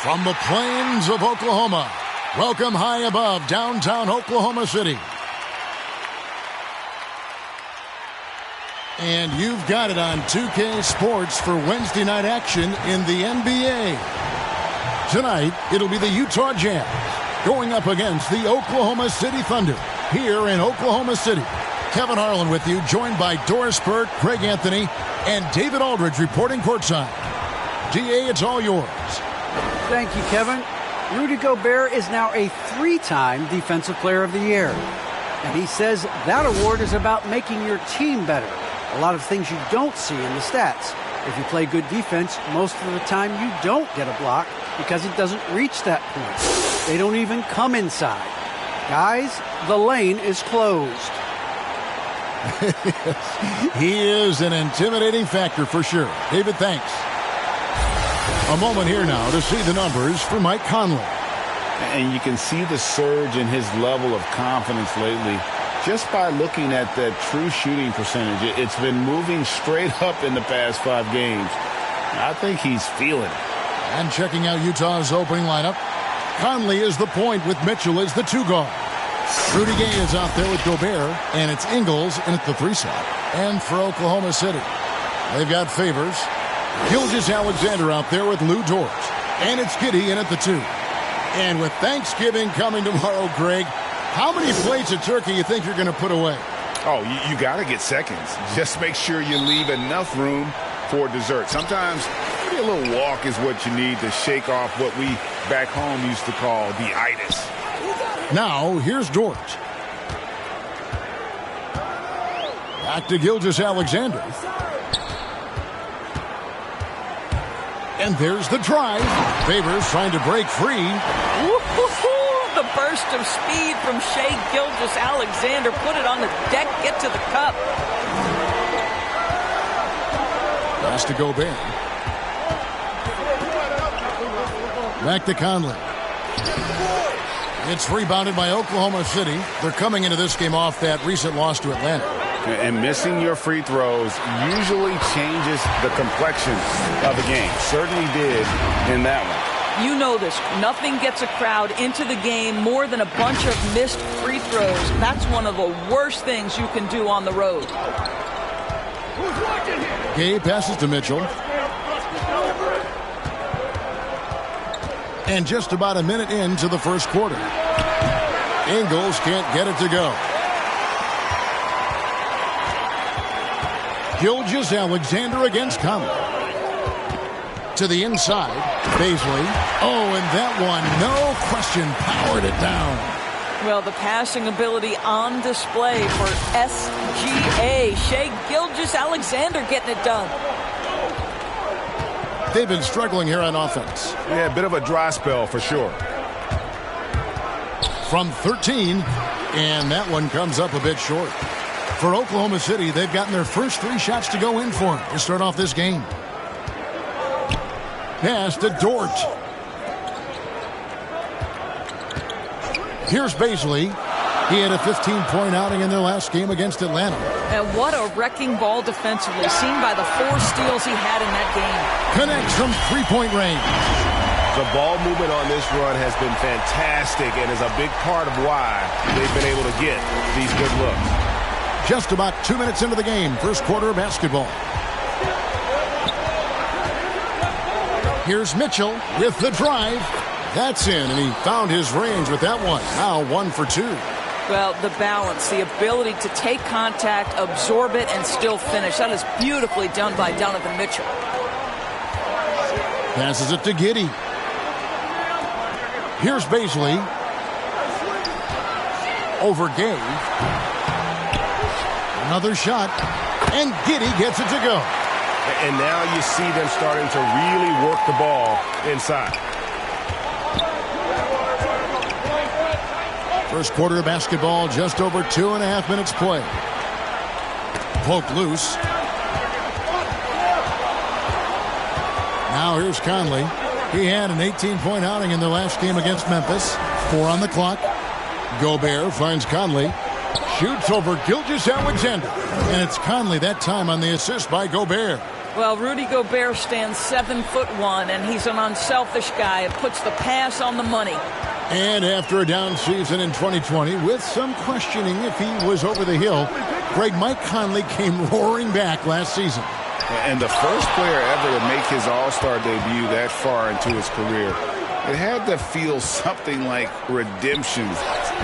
From the plains of Oklahoma, welcome high above downtown Oklahoma City. And you've got it on 2K Sports for Wednesday night action in the NBA. Tonight, it'll be the Utah Jazz going up against the Oklahoma City Thunder here in Oklahoma City. Kevin Harlan with you, joined by Doris Burke, Craig Anthony, and David Aldridge reporting courtside. DA, it's all yours. Thank you, Kevin. Rudy Gobert is now a 3-time Defensive Player of the Year. And he says that award is about making your team better. A lot of things you don't see in the stats. If you play good defense, most of the time you don't get a block because it doesn't reach that point. They don't even come inside. Guys, the lane is closed. He is an intimidating factor for sure. David, thanks. A moment here now to see the numbers for Mike Conley. And you can see the surge in his level of confidence lately just by looking at that true shooting percentage. It's been moving straight up in the past 5 games. I think he's feeling it. And checking out Utah's opening lineup, Conley is the point with Mitchell as the 2 guard. Rudy Gay is out there with Gobert, and it's Ingles in at the 3 slot. And for Oklahoma City, they've got Favors. Gilgeous-Alexander out there with Lou Dort. And it's Giddey in at the 2. And with Thanksgiving coming tomorrow, Greg, how many plates of turkey you think you're going to put away? Oh, you got to get seconds. Just make sure you leave enough room for dessert. Sometimes maybe a little walk is what you need to shake off what we back home used to call the itis. Now, here's Dort. Back to Gilgeous-Alexander. And there's the drive. Favors trying to break free. The burst of speed from Shai Gilgeous-Alexander. Put it on the deck, get to the cup. Pass to Gobert. Back to Conley. It's rebounded by Oklahoma City. They're coming into this game off that recent loss to Atlanta. And missing your free throws usually changes the complexion of the game. Certainly did in that one. You know this. Nothing gets a crowd into the game more than a bunch of missed free throws. That's one of the worst things you can do on the road. Gay passes to Mitchell. And just about a minute into the first quarter. Ingles can't get it to go. Gilgeous-Alexander against Conley. To the inside. Baisley. Oh, and that one, no question, powered it down. Well, the passing ability on display for SGA. Shai Gilgeous-Alexander getting it done. They've been struggling here on offense. Yeah, a bit of a dry spell for sure. From 13, and that one comes up a bit short. For Oklahoma City, they've gotten their first 3 shots to go in for them to start off this game. Pass to Dort. Here's Baisley. He had a 15-point outing in their last game against Atlanta. And what a wrecking ball defensively, seen by the 4 steals he had in that game. Connects from 3-point range. The ball movement on this run has been fantastic and is a big part of why they've been able to get these good looks. Just about 2 minutes into the game, first quarter of basketball. Here's Mitchell with the drive. That's in, and he found his range with that one. Now 1 for 2. Well, the balance, the ability to take contact, absorb it, and still finish. That is beautifully done by Donovan Mitchell. Passes it to Giddey. Here's Baisley. Over Gay. Another shot, and Giddey gets it to go. And now you see them starting to really work the ball inside. First quarter of basketball, just over 2.5 minutes play. Poke loose. Now here's Conley. He had an 18-point outing in their last game against Memphis. 4 on the clock. Gobert finds Conley. Shoots over Gilgeous-Alexander. And it's Conley that time on the assist by Gobert. Well, Rudy Gobert stands 7'1", and he's an unselfish guy. It puts the pass on the money. And after a down season in 2020, with some questioning if he was over the hill, Mike Conley came roaring back last season. And the first player ever to make his All-Star debut that far into his career. It had to feel something like redemption.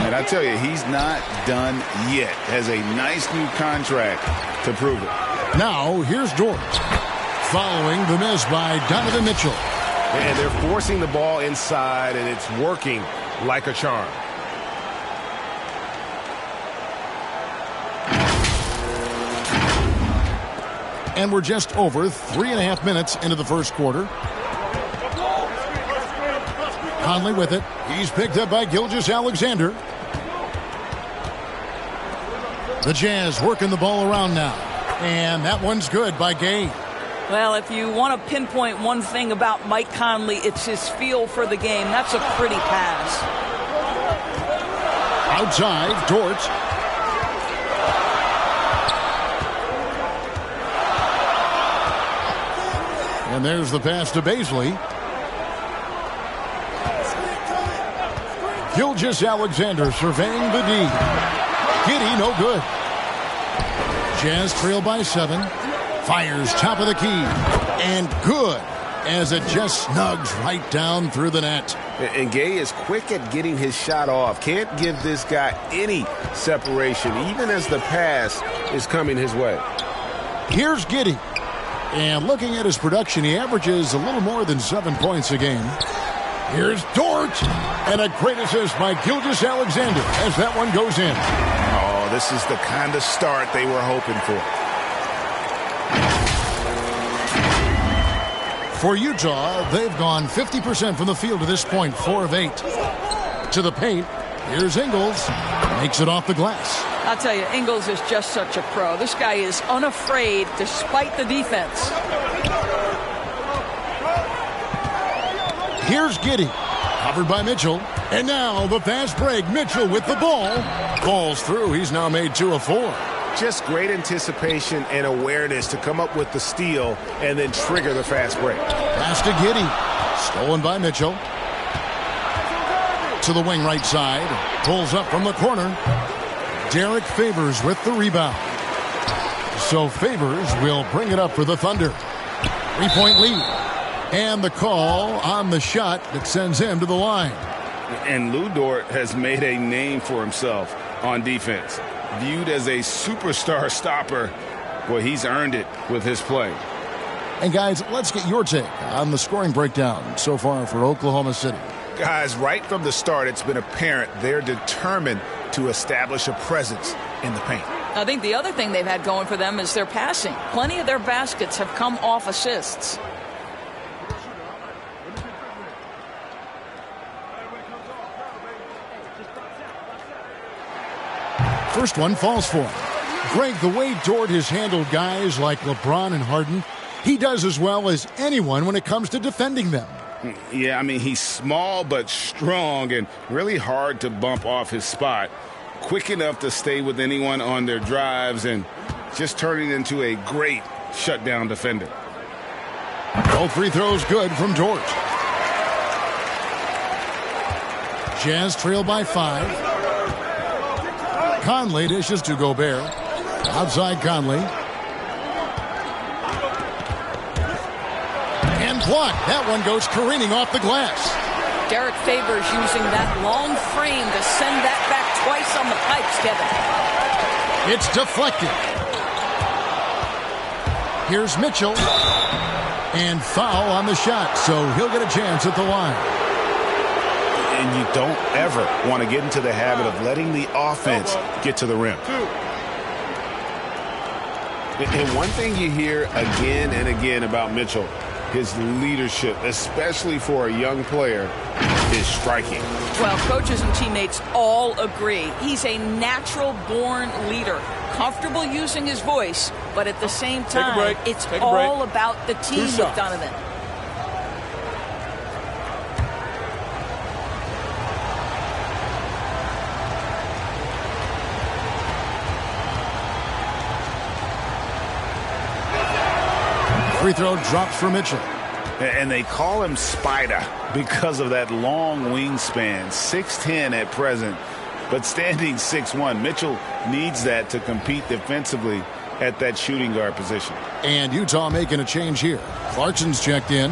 And I tell you, he's not done yet. Has a nice new contract to prove it. Now, here's George. Following the miss by Donovan Mitchell. And they're forcing the ball inside, and it's working like a charm. And we're just over 3.5 minutes into the first quarter. Conley with it. He's picked up by Gilgeous-Alexander. The Jazz working the ball around now. And that one's good by Gay. Well, if you want to pinpoint one thing about Mike Conley, it's his feel for the game. That's a pretty pass. Outside, Dort. And there's the pass to Baisley. Gilgeous-Alexander surveying the D. Giddey, no good. Jazz trail by 7. Fires top of the key. And good, as it just snugs right down through the net. And Gay is quick at getting his shot off. Can't give this guy any separation, even as the pass is coming his way. Here's Giddey. And looking at his production, he averages a little more than 7 points a game. Here's Dort. And a great assist by Gilgeous-Alexander as that one goes in. Oh, this is the kind of start they were hoping for. For Utah, they've gone 50% from the field to this point, 4 of 8. To the paint, here's Ingles. Makes it off the glass. I'll tell you, Ingles is just such a pro. This guy is unafraid despite the defense. Here's Giddey. Covered by Mitchell. And now the fast break. Mitchell with the ball. Falls through. He's now made 2 of 4. Just great anticipation and awareness to come up with the steal and then trigger the fast break. Pass to Giddey. Stolen by Mitchell. To the wing right side. Pulls up from the corner. Derek Favors with the rebound. So Favors will bring it up for the Thunder. 3-point lead. And the call on the shot that sends him to the line. And Lou Dort has made a name for himself on defense. Viewed as a superstar stopper, well, he's earned it with his play. And guys, let's get your take on the scoring breakdown so far for Oklahoma City. Guys, right from the start, it's been apparent they're determined to establish a presence in the paint. I think the other thing they've had going for them is their passing. Plenty of their baskets have come off assists. First one falls for him. Greg, the way Dort has handled guys like LeBron and Harden, he does as well as anyone when it comes to defending them. Yeah, I mean, he's small but strong and really hard to bump off his spot. Quick enough to stay with anyone on their drives and just turning into a great shutdown defender. Both free throws good from Dort. Jazz trail by 5. Conley dishes to Gobert. Outside Conley. And blocked. That one goes careening off the glass. Derek Favors using that long frame to send that back twice on the pipes, Kevin. It's deflected. Here's Mitchell. And foul on the shot, so he'll get a chance at the line. And you don't ever want to get into the habit of letting the offense get to the rim. And one thing you hear again and again about Mitchell, his leadership, especially for a young player, is striking. Well, coaches and teammates all agree. He's a natural-born leader, comfortable using his voice, but at the same time, it's all about the team with Donovan. Free throw drops for Mitchell. And they call him Spider because of that long wingspan, 6'10" at present, but standing 6'1". Mitchell needs that to compete defensively at that shooting guard position. And Utah making a change here. Clarkson's checked in.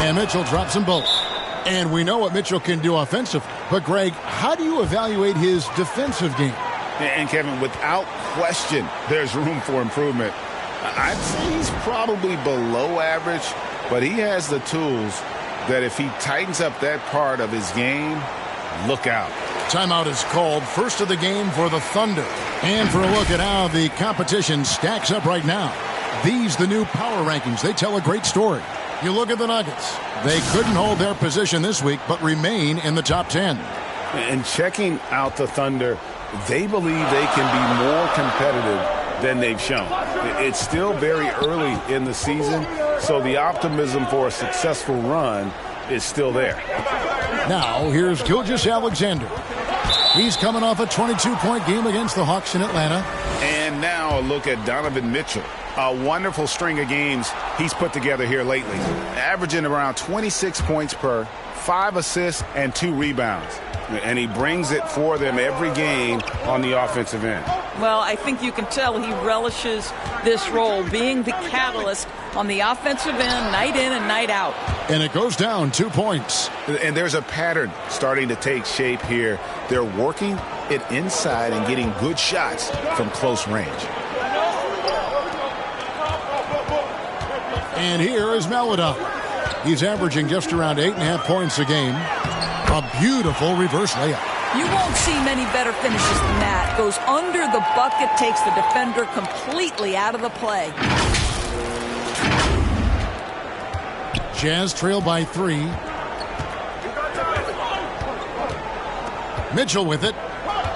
And Mitchell drops them both. And we know what Mitchell can do offensively. But, Greg, how do you evaluate his defensive game? And, Kevin, without question, there's room for improvement. I'd say he's probably below average, but he has the tools that if he tightens up that part of his game, look out. Timeout is called. First of the game for the Thunder. And for a look at how the competition stacks up right now. These, the new power rankings, they tell a great story. You look at the Nuggets. They couldn't hold their position this week, but remain in the top 10. And checking out the Thunder, they believe they can be more competitive than they've shown. It's still very early in the season, so the optimism for a successful run is still there. Now, here's Gilgeous-Alexander. He's coming off a 22-point game against the Hawks in Atlanta. And now a look at Donovan Mitchell. A wonderful string of games he's put together here lately, averaging around 26 points per, 5 assists, and 2 rebounds. And he brings it for them every game on the offensive end. Well, I think you can tell he relishes this role, being the catalyst on the offensive end, night in and night out. And it goes down 2 points. And there's a pattern starting to take shape here. They're working it inside and getting good shots from close range. And here is Maledon. He's averaging just around 8.5 points a game. A beautiful reverse layup. You won't see many better finishes than that. Goes under the bucket, takes the defender completely out of the play. Jazz trail by 3. Mitchell with it.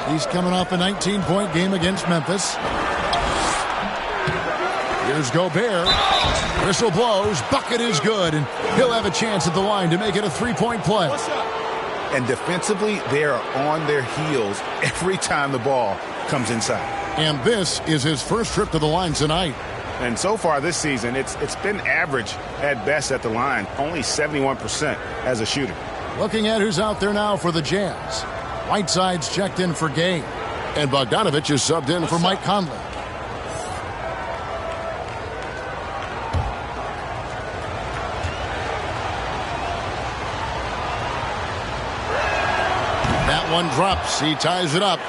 He's coming off a 19-point game against Memphis. Here's Gobert. Whistle blows. Bucket is good. And he'll have a chance at the line to make it a 3-point play. And defensively, they are on their heels every time the ball comes inside. And this is his first trip to the line tonight. And so far this season, it's been average at best at the line. Only 71% as a shooter. Looking at who's out there now for the Jazz. Whiteside's checked in for Gay. And Bogdanovich is subbed in for Mike Conley. That one drops. He ties it up.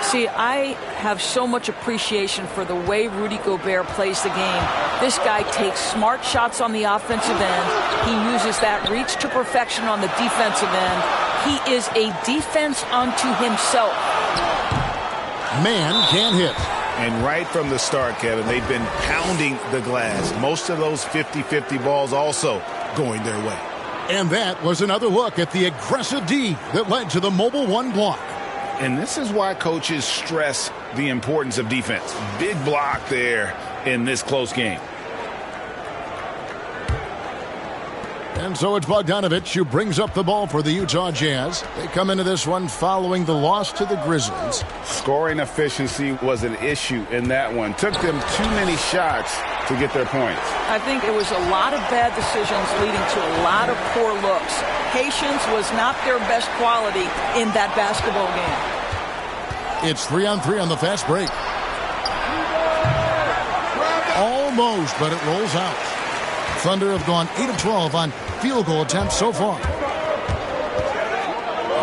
See, I have so much appreciation for the way Rudy Gobert plays the game. This guy takes smart shots on the offensive end. He uses that reach to perfection on the defensive end. He is a defense unto himself. Man can't hit. And right from the start, Kevin, they've been pounding the glass. Most of those 50-50 balls also going their way. And that was another look at the aggressive D that led to the mobile 1 block. And this is why coaches stress the importance of defense. Big block there in this close game. And so it's Bogdanovich who brings up the ball for the Utah Jazz. They come into this one following the loss to the Grizzlies. Scoring efficiency was an issue in that one. Took them too many shots to get their points. I think it was a lot of bad decisions leading to a lot of poor looks. Patience was not their best quality in that basketball game. It's 3-on-3 on the fast break. Almost, but it rolls out. Thunder have gone 8 of 12 on field goal attempts so far.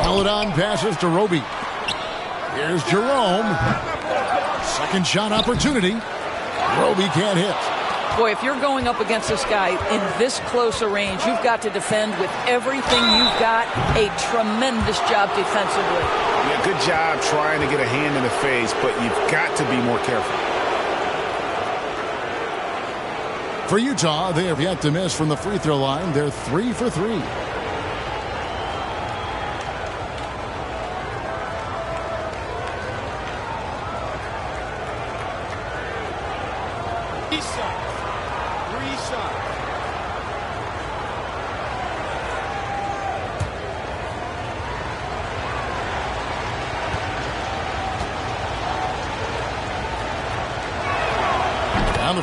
Maledon passes to Roby. Here's Jerome. Second shot opportunity. Roby can't hit. Boy, if you're going up against this guy in this close a range, you've got to defend with everything you've got. A tremendous job defensively. Yeah, good job trying to get a hand in the face, but you've got to be more careful. For Utah, they have yet to miss from the free throw line. They're 3 for 3.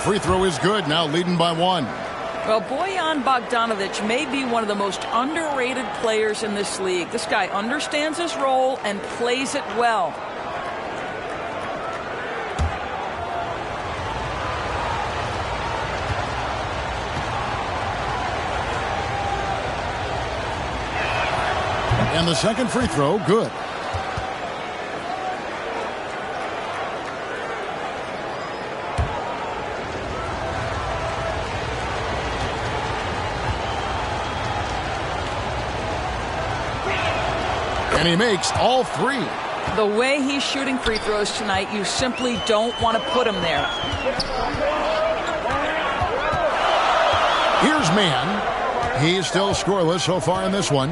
free throw is good, now leading by 1. Well, Bojan Bogdanovic may be one of the most underrated players in this league. This guy understands his role and plays it well. And the second free throw, good. And he makes all 3. The way he's shooting free throws tonight, you simply don't want to put him there. Here's Mann. He's still scoreless so far in this one.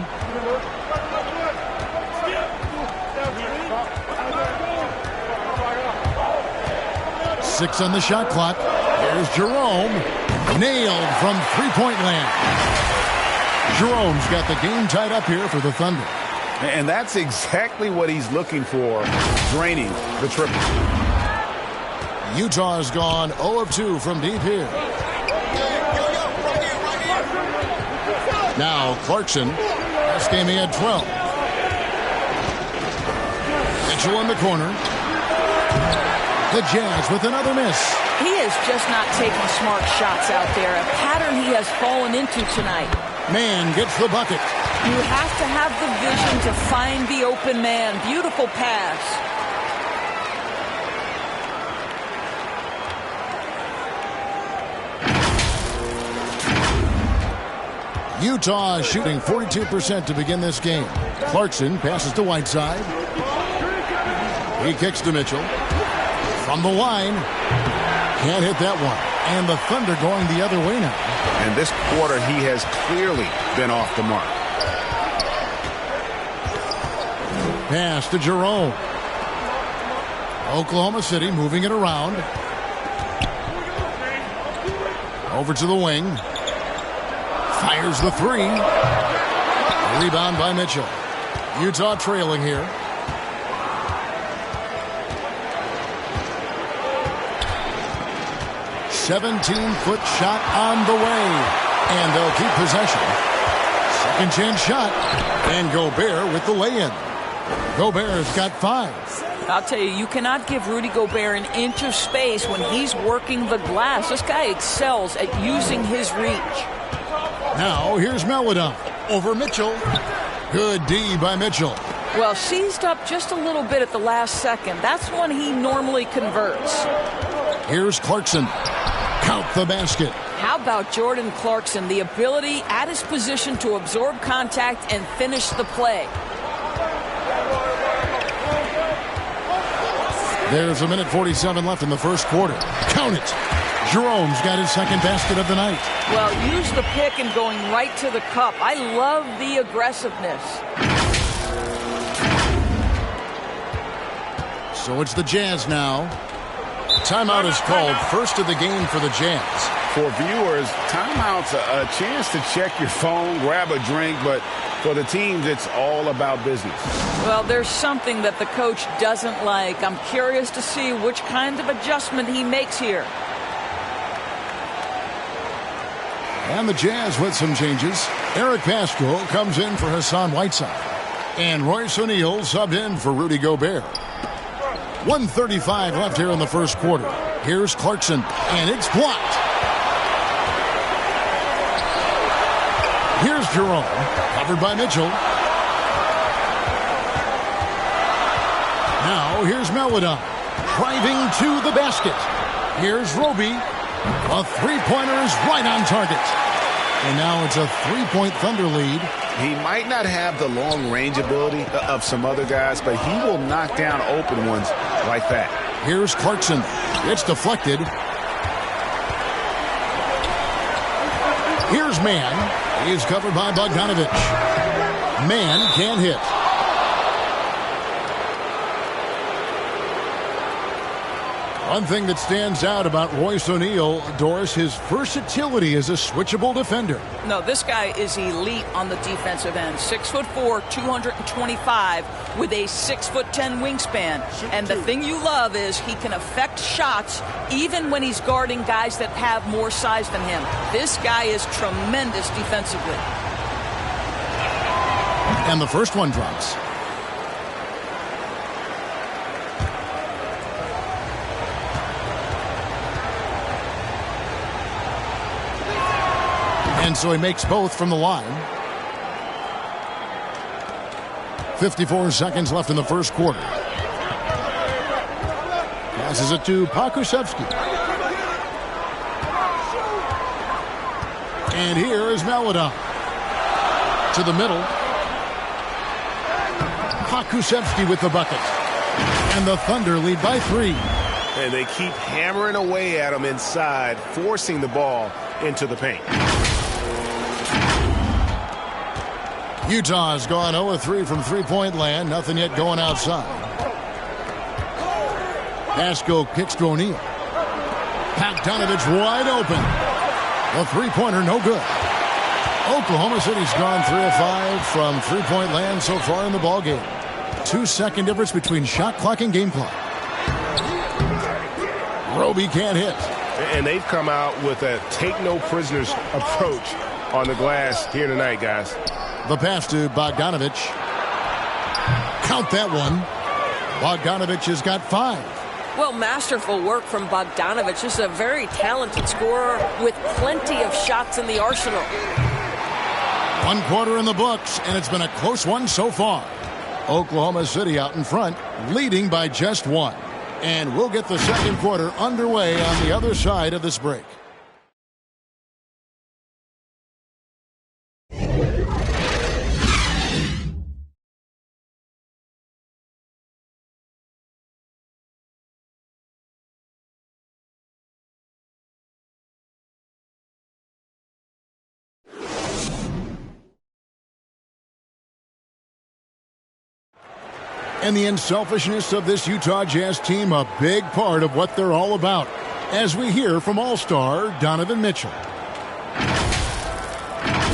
Six on the shot clock. Here's Jerome. Nailed from three-point land. Jerome's got the game tied up here for the Thunder. And that's exactly what he's looking for, draining the triple. Utah's gone 0 of 2 from deep here. Now Clarkson. Last game he had 12. Mitchell in the corner. The Jazz with another miss. He is just not taking smart shots out there, a pattern he has fallen into tonight. Mann gets the bucket. You have to have the vision to find the open man. Beautiful pass. Utah shooting 42% to begin this game. Clarkson passes to Whiteside. He kicks to Mitchell. From the line. Can't hit that one. And the Thunder going the other way now. And this quarter, he has clearly been off the mark. Pass to Jerome. Oklahoma City moving it around. Over to the wing. Fires the three. Rebound by Mitchell. Utah trailing here. "17-foot shot on the way. And they'll keep possession. Second chance shot. And Gobert with the lay-in. Gobert's got 5. I'll tell you, you cannot give Rudy Gobert an inch of space when he's working the glass. This guy excels at using his reach. Now here's Melodon over Mitchell. Good D by Mitchell. Well, seized up just a little bit at the last second. That's when he normally converts. Here's Clarkson. Count the basket. How about Jordan Clarkson? The ability at his position to absorb contact and finish the play. There's 1:47 left in the first quarter. Count it. Jerome's got his second basket of the night. Well, use the pick and going right to the cup. I love the aggressiveness. So it's the Jazz now. Timeout is called. First of the game for the Jazz. For viewers, timeout's a chance to check your phone, grab a drink, but for the teams, it's all about business. Well, there's something that the coach doesn't like. I'm curious to see which kind of adjustment he makes here. And the Jazz with some changes. Eric Pascal comes in for Hassan Whiteside. And Royce O'Neal subbed in for Rudy Gobert. 1:35 left here in the first quarter. Here's Clarkson, and it's blocked. Here's Jerome, covered by Mitchell. Now here's Melodon, driving to the basket. Here's Roby. A three-pointer is right on target. And now it's a three-point Thunder lead. He might not have the long-range ability of some other guys, but he will knock down open ones like that. Here's Clarkson. It's deflected. Here's Mann. He's covered by Bogdanovic. Mann can't hit. One thing that stands out about Royce O'Neal, Doris, his versatility as a switchable defender. No, this guy is elite on the defensive end. 6'4", 225 with a 6'10" wingspan. And the thing you love is he can affect shots even when he's guarding guys that have more size than him. This guy is tremendous defensively. And the first one drops. And so he makes both from the line. 54 seconds left in the first quarter. Passes it to Pokusevski. And here is Maladon. To the middle. Pokusevski with the bucket. And the Thunder lead by 3. And they keep hammering away at him inside, forcing the ball into the paint. Utah's gone 0-3 from three-point land. Nothing yet going outside. Pascal kicks to O'Neal. Bogdanovich wide open. The three-pointer no good. Oklahoma City's gone 3 of 5 from three-point land so far in the ballgame. 2-second difference between shot clock and game clock. Roby can't hit. And they've come out with a take-no-prisoners approach on the glass here tonight, guys. The pass to Bogdanovich. Count that one. Bogdanovich has got 5. Well, masterful work from Bogdanovich. This is a very talented scorer with plenty of shots in the arsenal. 1 quarter in the books, and it's been a close one so far. Oklahoma City out in front, leading by just 1. And we'll get the second quarter underway on the other side of this break. And the unselfishness of this Utah Jazz team, a big part of what they're all about, as we hear from All-Star Donovan Mitchell.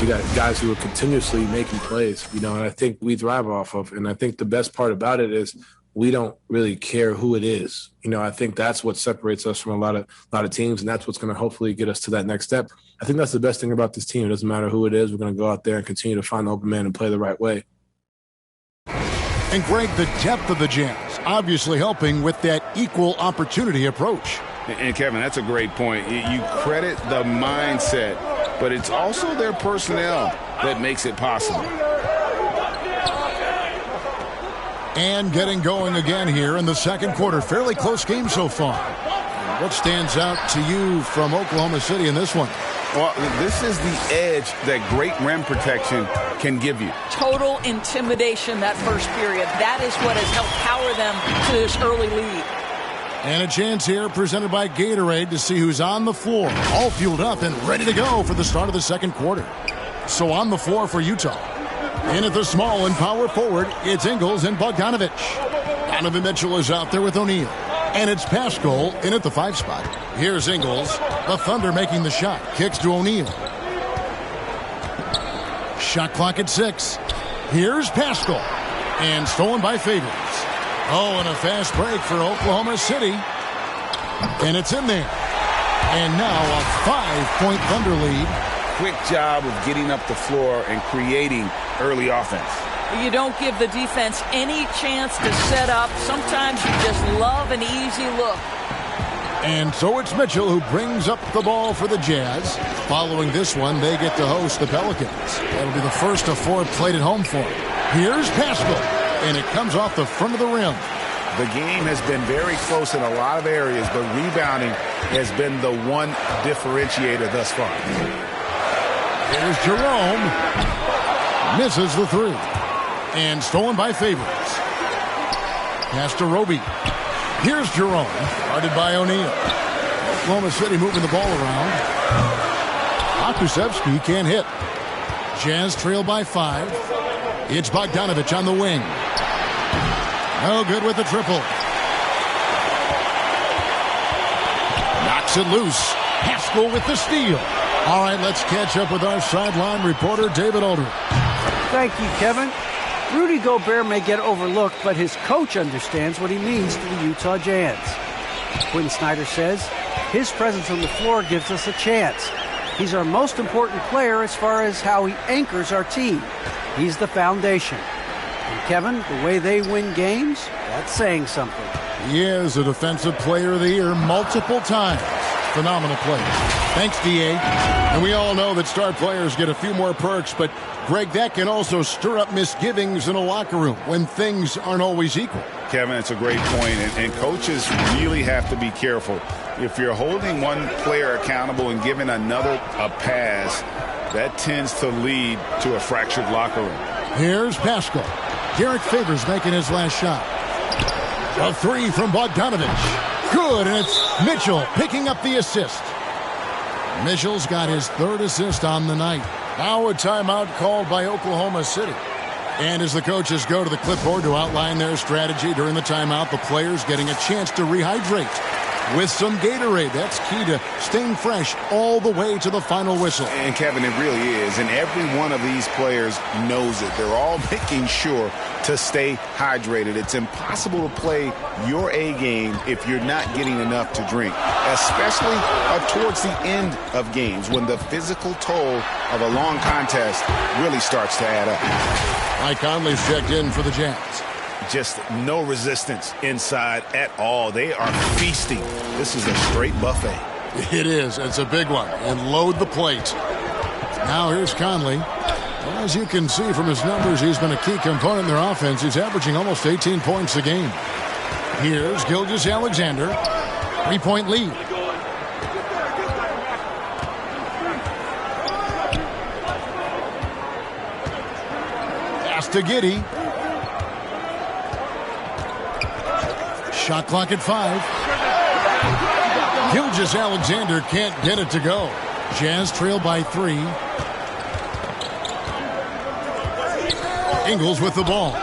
You got guys who are continuously making plays, and I think we thrive off of. And I think the best part about it is we don't really care who it is. I think that's what separates us from a lot of teams, and that's what's going to hopefully get us to that next step. I think that's the best thing about this team. It doesn't matter who it is. We're going to go out there and continue to find the open man and play the right way. And Greg, the depth of the Jazz obviously helping with that equal opportunity approach. And Kevin, that's a great point. You credit the mindset, but it's also their personnel that makes it possible. And getting going again here in the second quarter. Fairly close game so far. What stands out to you from Oklahoma City in this one? Well, this is the edge that great rim protection can give you. Total intimidation that first period. That is what has helped power them to this early lead. And a chance here presented by Gatorade to see who's on the floor. All fueled up and ready to go for the start of the second quarter. So on the floor for Utah. In at the small and power forward, it's Ingles and Bogdanovich. Donovan Mitchell is out there with O'Neal. And it's Pascal in at the 5 spot. Here's Ingles. The Thunder making the shot. Kicks to O'Neal. Shot clock at 6. Here's Pascal. And stolen by Favors. Oh, and a fast break for Oklahoma City. And it's in there. And now a 5-point Thunder lead. Quick job of getting up the floor and creating early offense. You don't give the defense any chance to set up. Sometimes you just love an easy look. And so it's Mitchell who brings up the ball for the Jazz. Following this one, they get to host the Pelicans. That'll be the first of 4 played at home for them. Here's Pascal, and it comes off the front of the rim. The game has been very close in a lot of areas, but rebounding has been the one differentiator thus far. Here's Jerome. Misses the 3. And stolen by Favors. Pass to Roby. Here's Jerome. Guarded by O'Neal. Oklahoma City moving the ball around. Pokusevski can't hit. Jazz trail by 5. It's Bogdanovich on the wing. No good with the triple. Knocks it loose. Haskell with the steal. All right, let's catch up with our sideline reporter, David Aldridge. Thank you, Kevin. Rudy Gobert may get overlooked, but his coach understands what he means to the Utah Jazz. Quinn Snyder says, his presence on the floor gives us a chance. He's our most important player as far as how he anchors our team. He's the foundation. And Kevin, the way they win games, that's saying something. He is a Defensive Player of the Year multiple times. Phenomenal play. Thanks, D.A. And we all know that star players get a few more perks, but, Greg, that can also stir up misgivings in a locker room when things aren't always equal. Kevin, it's a great point, and coaches really have to be careful. If you're holding one player accountable and giving another a pass, that tends to lead to a fractured locker room. Here's Pascal. Derek Favors making his last shot. A three from Bogdanovich. Good, and it's Mitchell picking up the assist. Mitchell's got his third assist on the night. Now a timeout called by Oklahoma City. And as the coaches go to the clipboard to outline their strategy during the timeout, the players getting a chance to rehydrate with some Gatorade. That's key to staying fresh all the way to the final whistle. And, Kevin, it really is. And every one of these players knows it. They're all making sure to stay hydrated. It's impossible to play your A game if you're not getting enough to drink, especially towards the end of games when the physical toll of a long contest really starts to add up. Mike Conley's checked in for the Jazz. Just no resistance inside at all. They are feasting. This is a straight buffet. It is. It's a big one. And load the plate. Now here's Conley. Well, as you can see from his numbers, he's been a key component in their offense. He's averaging almost 18 points a game. Here's Gilgeous-Alexander. 3-point lead. Pass to Giddey. Shot clock at 5. Gilgeous-Alexander can't get it to go. Jazz trail by 3. Ingles with the ball.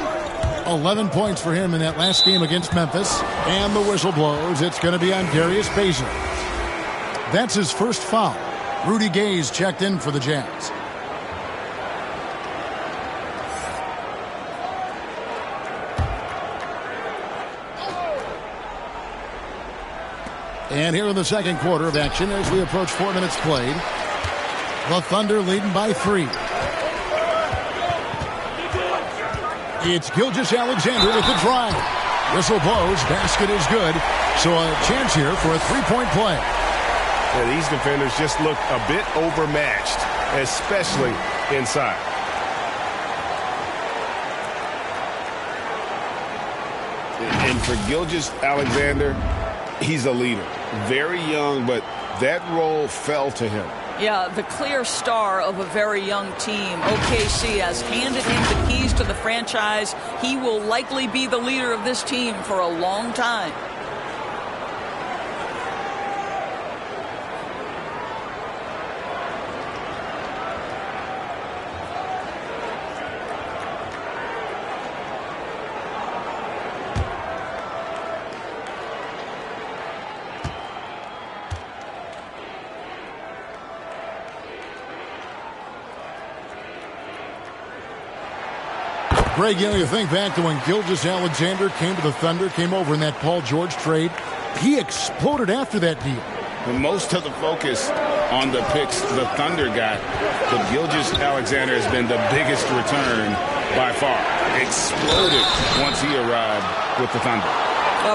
11 points for him in that last game against Memphis. And the whistle blows. It's going to be on Darius Bazin. That's his first foul. Rudy Gay's checked in for the Jazz. And here in the second quarter of action as we approach 4 minutes played. The Thunder leading by 3. It's Gilgeous-Alexander with the drive. Whistle blows. Basket is good. So a chance here for a 3-point play. Yeah, these defenders just look a bit overmatched, especially inside. And for Gilgeous-Alexander, he's a leader. Very young, but that role fell to him. Yeah, the clear star of a very young team. OKC has handed him the keys to the franchise. He will likely be the leader of this team for a long time. Greg, you think back to when Gilgeous-Alexander came to the Thunder, came over in that Paul George trade. He exploded after that deal. Most of the focus on the picks the Thunder got, but Gilgeous-Alexander has been the biggest return by far. Exploded once he arrived with the Thunder.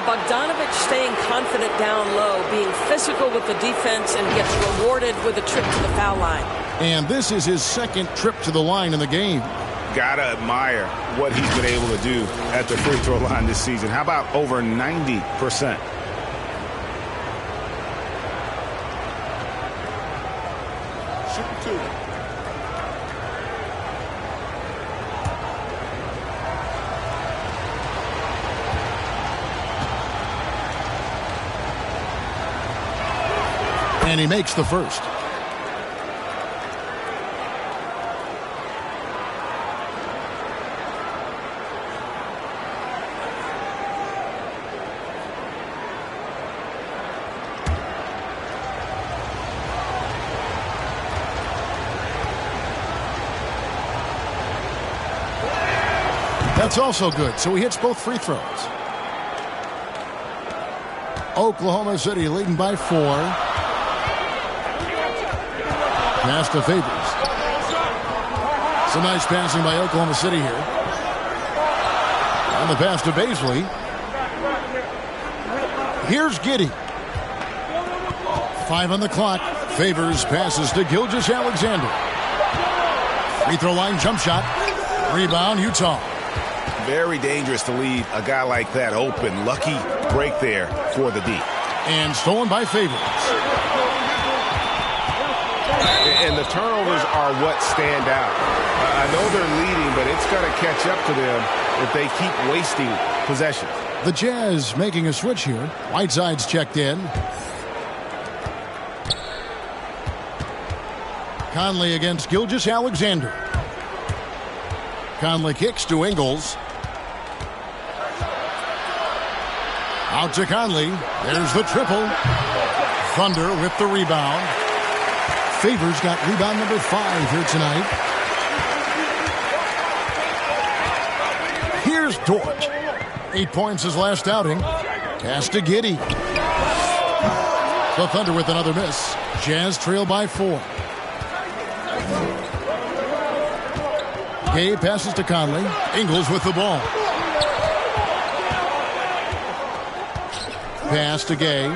Bogdanovich staying confident down low, being physical with the defense, and gets rewarded with a trip to the foul line. And this is his second trip to the line in the game. Gotta admire what he's been able to do at the free throw line this season. How about over 90%? And he makes the first. That's also good, so he hits both free throws. Oklahoma City leading by 4. Pass to Favors. Some nice passing by Oklahoma City here. On the pass to Baisley. Here's Giddey. 5 on the clock. Favors passes to Gilgeous-Alexander. Free throw line jump shot. Rebound, Utah. Very dangerous to leave a guy like that open. Lucky break there for the D. And stolen by Favors. And the turnovers are what stand out. I know they're leading, but it's going to catch up to them if they keep wasting possessions. The Jazz making a switch here. Whiteside's checked in. Conley against Gilgeous-Alexander. Conley kicks to Ingles. Out to Conley. There's the triple. Thunder with the rebound. Favors got rebound number 5 here tonight. Here's Dort. 8 points his last outing. Pass to Giddey. The Thunder with another miss. Jazz trail by 4. Gay passes to Conley. Ingles with the ball. Pass to Gay.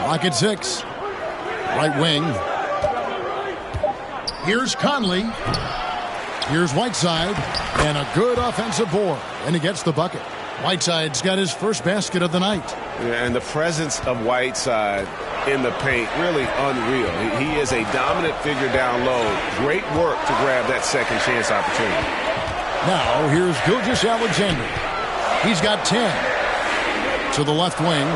Clock at 6. Right wing. Here's Conley. Here's Whiteside. And a good offensive board. And he gets the bucket. Whiteside's got his first basket of the night. Yeah, and the presence of Whiteside in the paint, really unreal. He is a dominant figure down low. Great work to grab that second chance opportunity. Now, here's Gilgeous-Alexander. He's got 10. To the left wing.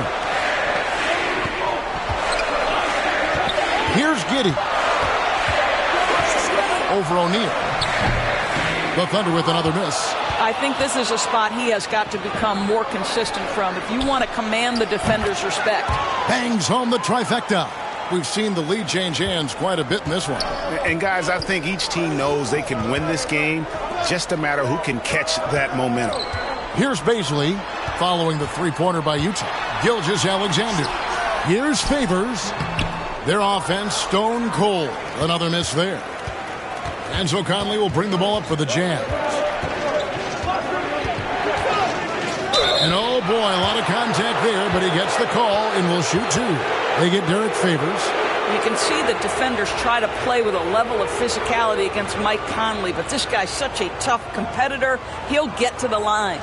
Here's Giddey. Over O'Neal. The Thunder with another miss. I think this is a spot he has got to become more consistent from if you want to command the defender's respect. Bangs home the trifecta. We've seen the lead change hands quite a bit in this one. And guys, I think each team knows they can win this game. Just a matter who can catch that momentum. Here's Baisley following the three-pointer by Utah. Gilgeous-Alexander. Here's Favors. Their offense stone cold. Another miss there. And so Conley will bring the ball up for the Jazz. And oh boy, a lot of contact there, but he gets the call and will shoot 2. They get Derek Favors. You can see that defenders try to play with a level of physicality against Mike Conley, but this guy's such a tough competitor, he'll get to the line.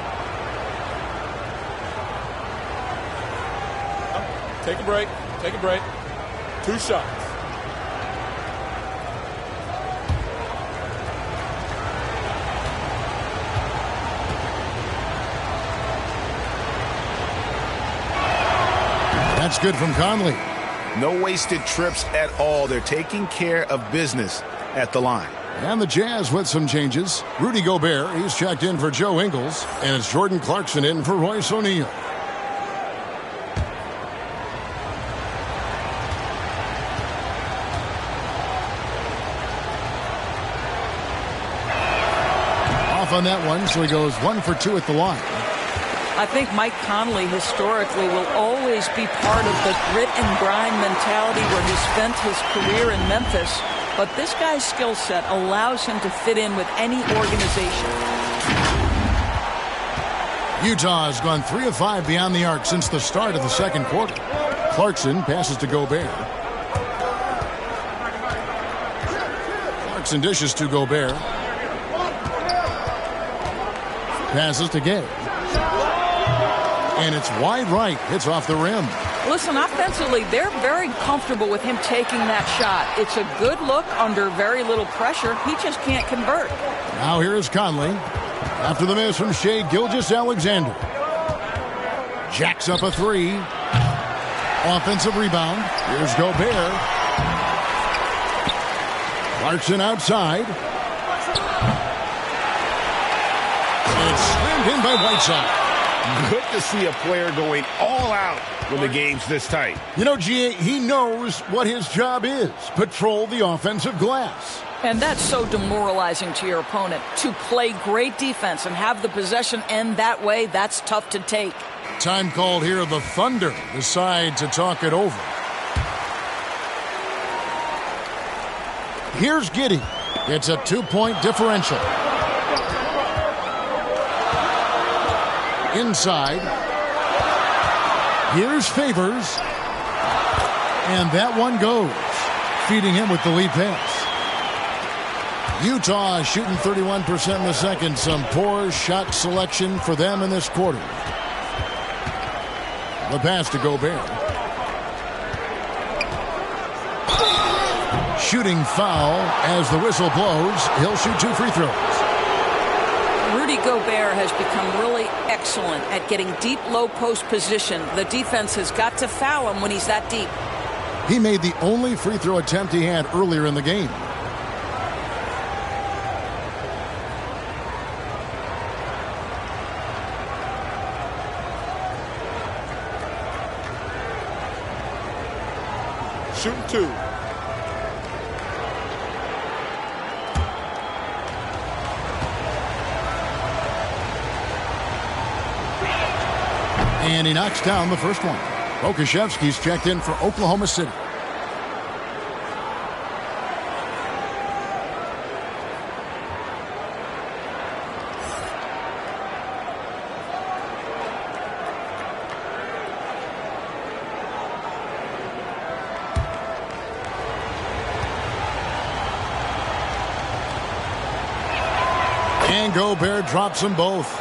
Take a break. Take a break. 2 shots. That's good from Conley. No wasted trips at all. They're taking care of business at the line. And the Jazz with some changes. Rudy Gobert, he's checked in for Joe Ingles. And it's Jordan Clarkson in for Royce O'Neal. Off on that one, so he goes 1 for 2 at the line. I think Mike Conley historically will always be part of the grit and grind mentality where he spent his career in Memphis. But this guy's skill set allows him to fit in with any organization. Utah has gone 3 of 5 beyond the arc since the start of the second quarter. Clarkson passes to Gobert. Clarkson dishes to Gobert. Passes to Gay. And it's wide right. Hits off the rim. Listen, offensively, they're very comfortable with him taking that shot. It's a good look under very little pressure. He just can't convert. Now here is Conley. After the miss from Shai Gilgeous-Alexander. Jacks up a 3. Offensive rebound. Here's Gobert. Clarkson outside. And it's slammed in by Whiteside. Good to see a player going all out when the game's this tight. You know, G.A., he knows what his job is. Patrol the offensive glass. And that's so demoralizing to your opponent. To play great defense and have the possession end that way, that's tough to take. Time called here. The Thunder decide to talk it over. Here's Giddey. It's a 2-point differential. Inside. Here's Favors. And that one goes. Feeding him with the lead pass. Utah shooting 31% in the second. Some poor shot selection for them in this quarter. The pass to Gobert. Shooting foul as the whistle blows. He'll shoot 2 free throws. Rudy Gobert has become really excellent at getting deep low post position. The defense has got to foul him when he's that deep. He made the only free throw attempt he had earlier in the game. Shooting 2. And he knocks down the first one. Okashevsky's checked in for Oklahoma City. And Gobert drops them both.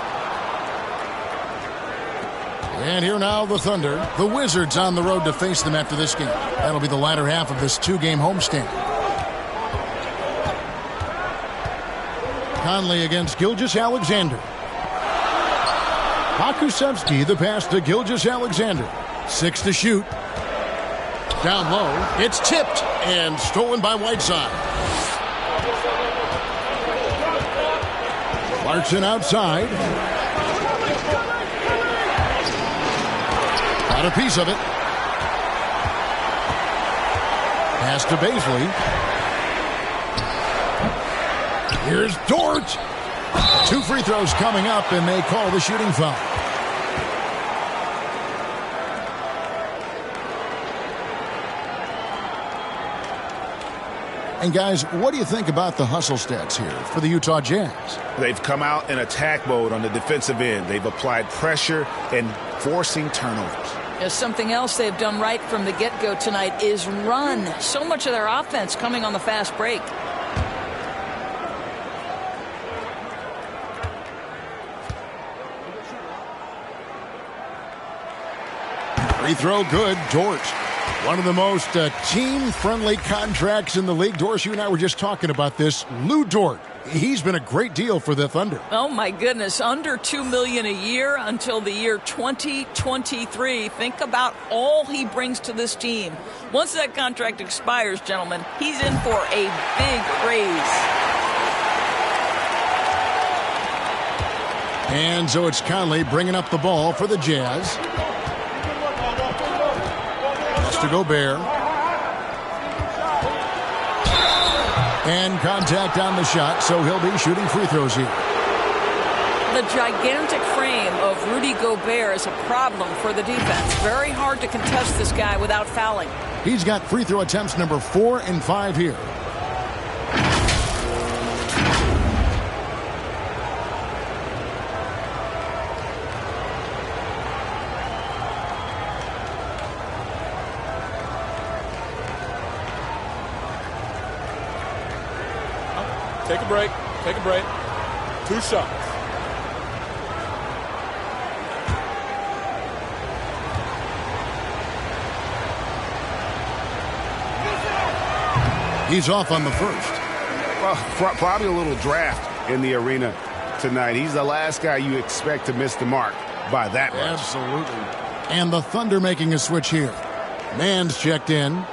And here now the Thunder. The Wizards on the road to face them after this game. That'll be the latter half of this 2-game homestand. Conley against Gilgeous-Alexander. Pokusevski, the pass to Gilgeous-Alexander. 6 to shoot. Down low. It's tipped and stolen by Whiteside. Clarkson outside. Got a piece of it. Pass to Baisley. Here's Dort. 2 free throws coming up, and they call the shooting foul. And guys, what do you think about the hustle stats here for the Utah Jazz? They've come out in attack mode on the defensive end. They've applied pressure and forcing turnovers. Something else they've done right from the get-go tonight is run. So much of their offense coming on the fast break. Free throw good. Dort. One of the most team-friendly contracts in the league. Doris, you and I were just talking about this. Lou Dort. He's been a great deal for the Thunder. Oh, my goodness. Under $2 million a year until the year 2023. Think about all he brings to this team. Once that contract expires, gentlemen, he's in for a big raise. And so it's Conley bringing up the ball for the Jazz. Pass to Gobert. And contact on the shot, so he'll be shooting free throws here. The gigantic frame of Rudy Gobert is a problem for the defense. Very hard to contest this guy without fouling. He's got free throw attempts number 4 and 5 here. Take a break. Take a break. 2 shots. He's off on the first. Well, probably a little draft in the arena tonight. He's the last guy you expect to miss the mark by that much. Absolutely. And the Thunder making a switch here. Mann's checked in.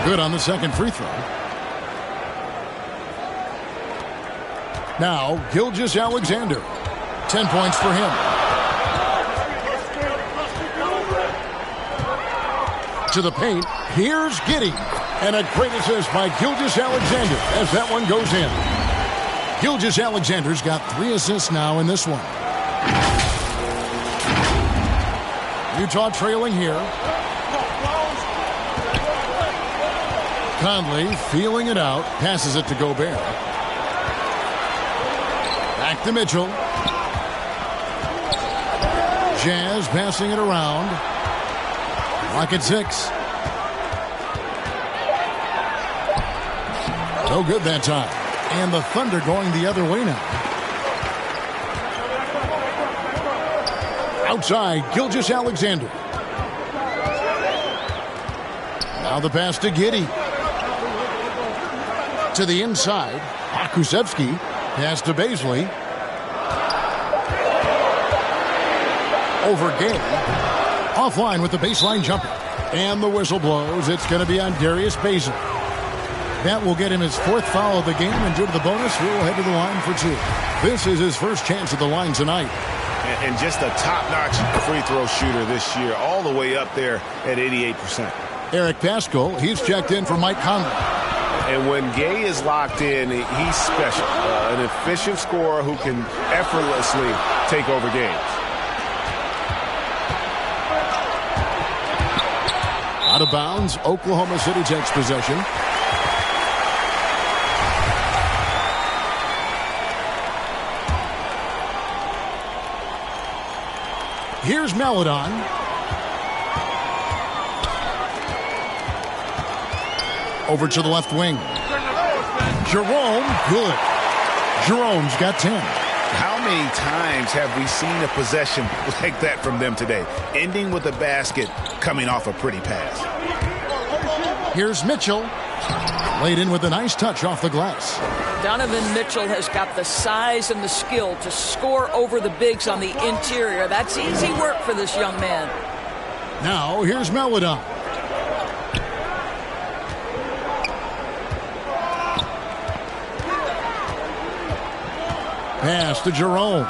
Good on the second free throw. Now, Gilgeous-Alexander. 10 points for him. To the paint, here's Giddey. And a great assist by Gilgeous-Alexander as that one goes in. Gilgeous-Alexander's got 3 assists now in this one. Utah trailing here. Conley feeling it out, passes it to Gobert. Back to Mitchell. Jazz passing it around. Clock at 6. No good that time. And the Thunder going the other way now. Outside, Gilgeous-Alexander. Now the pass to Giddey. To the inside, Kusevsky. Pass to Baisley. Over Gay. Offline with the baseline jumper. And the whistle blows. It's going to be on Darius Baisley. That will get him his 4th foul of the game, and due to the bonus, he'll head to the line for 2. This is his first chance at the line tonight. And just a top-notch free throw shooter this year, all the way up there at 88%. Eric Paschal, he's checked in for Mike Conley. And when Gay is locked in, he's special. An efficient scorer who can effortlessly take over games. Out of bounds, Oklahoma City takes possession. Here's Maledon. Over to the left wing. Jerome, good. Jerome's got 10. How many times have we seen a possession like that from them today? Ending with a basket, coming off a pretty pass. Here's Mitchell. Laid in with a nice touch off the glass. Donovan Mitchell has got the size and the skill to score over the bigs on the interior. That's easy work for this young man. Now, here's Maledon. Pass to Jerome.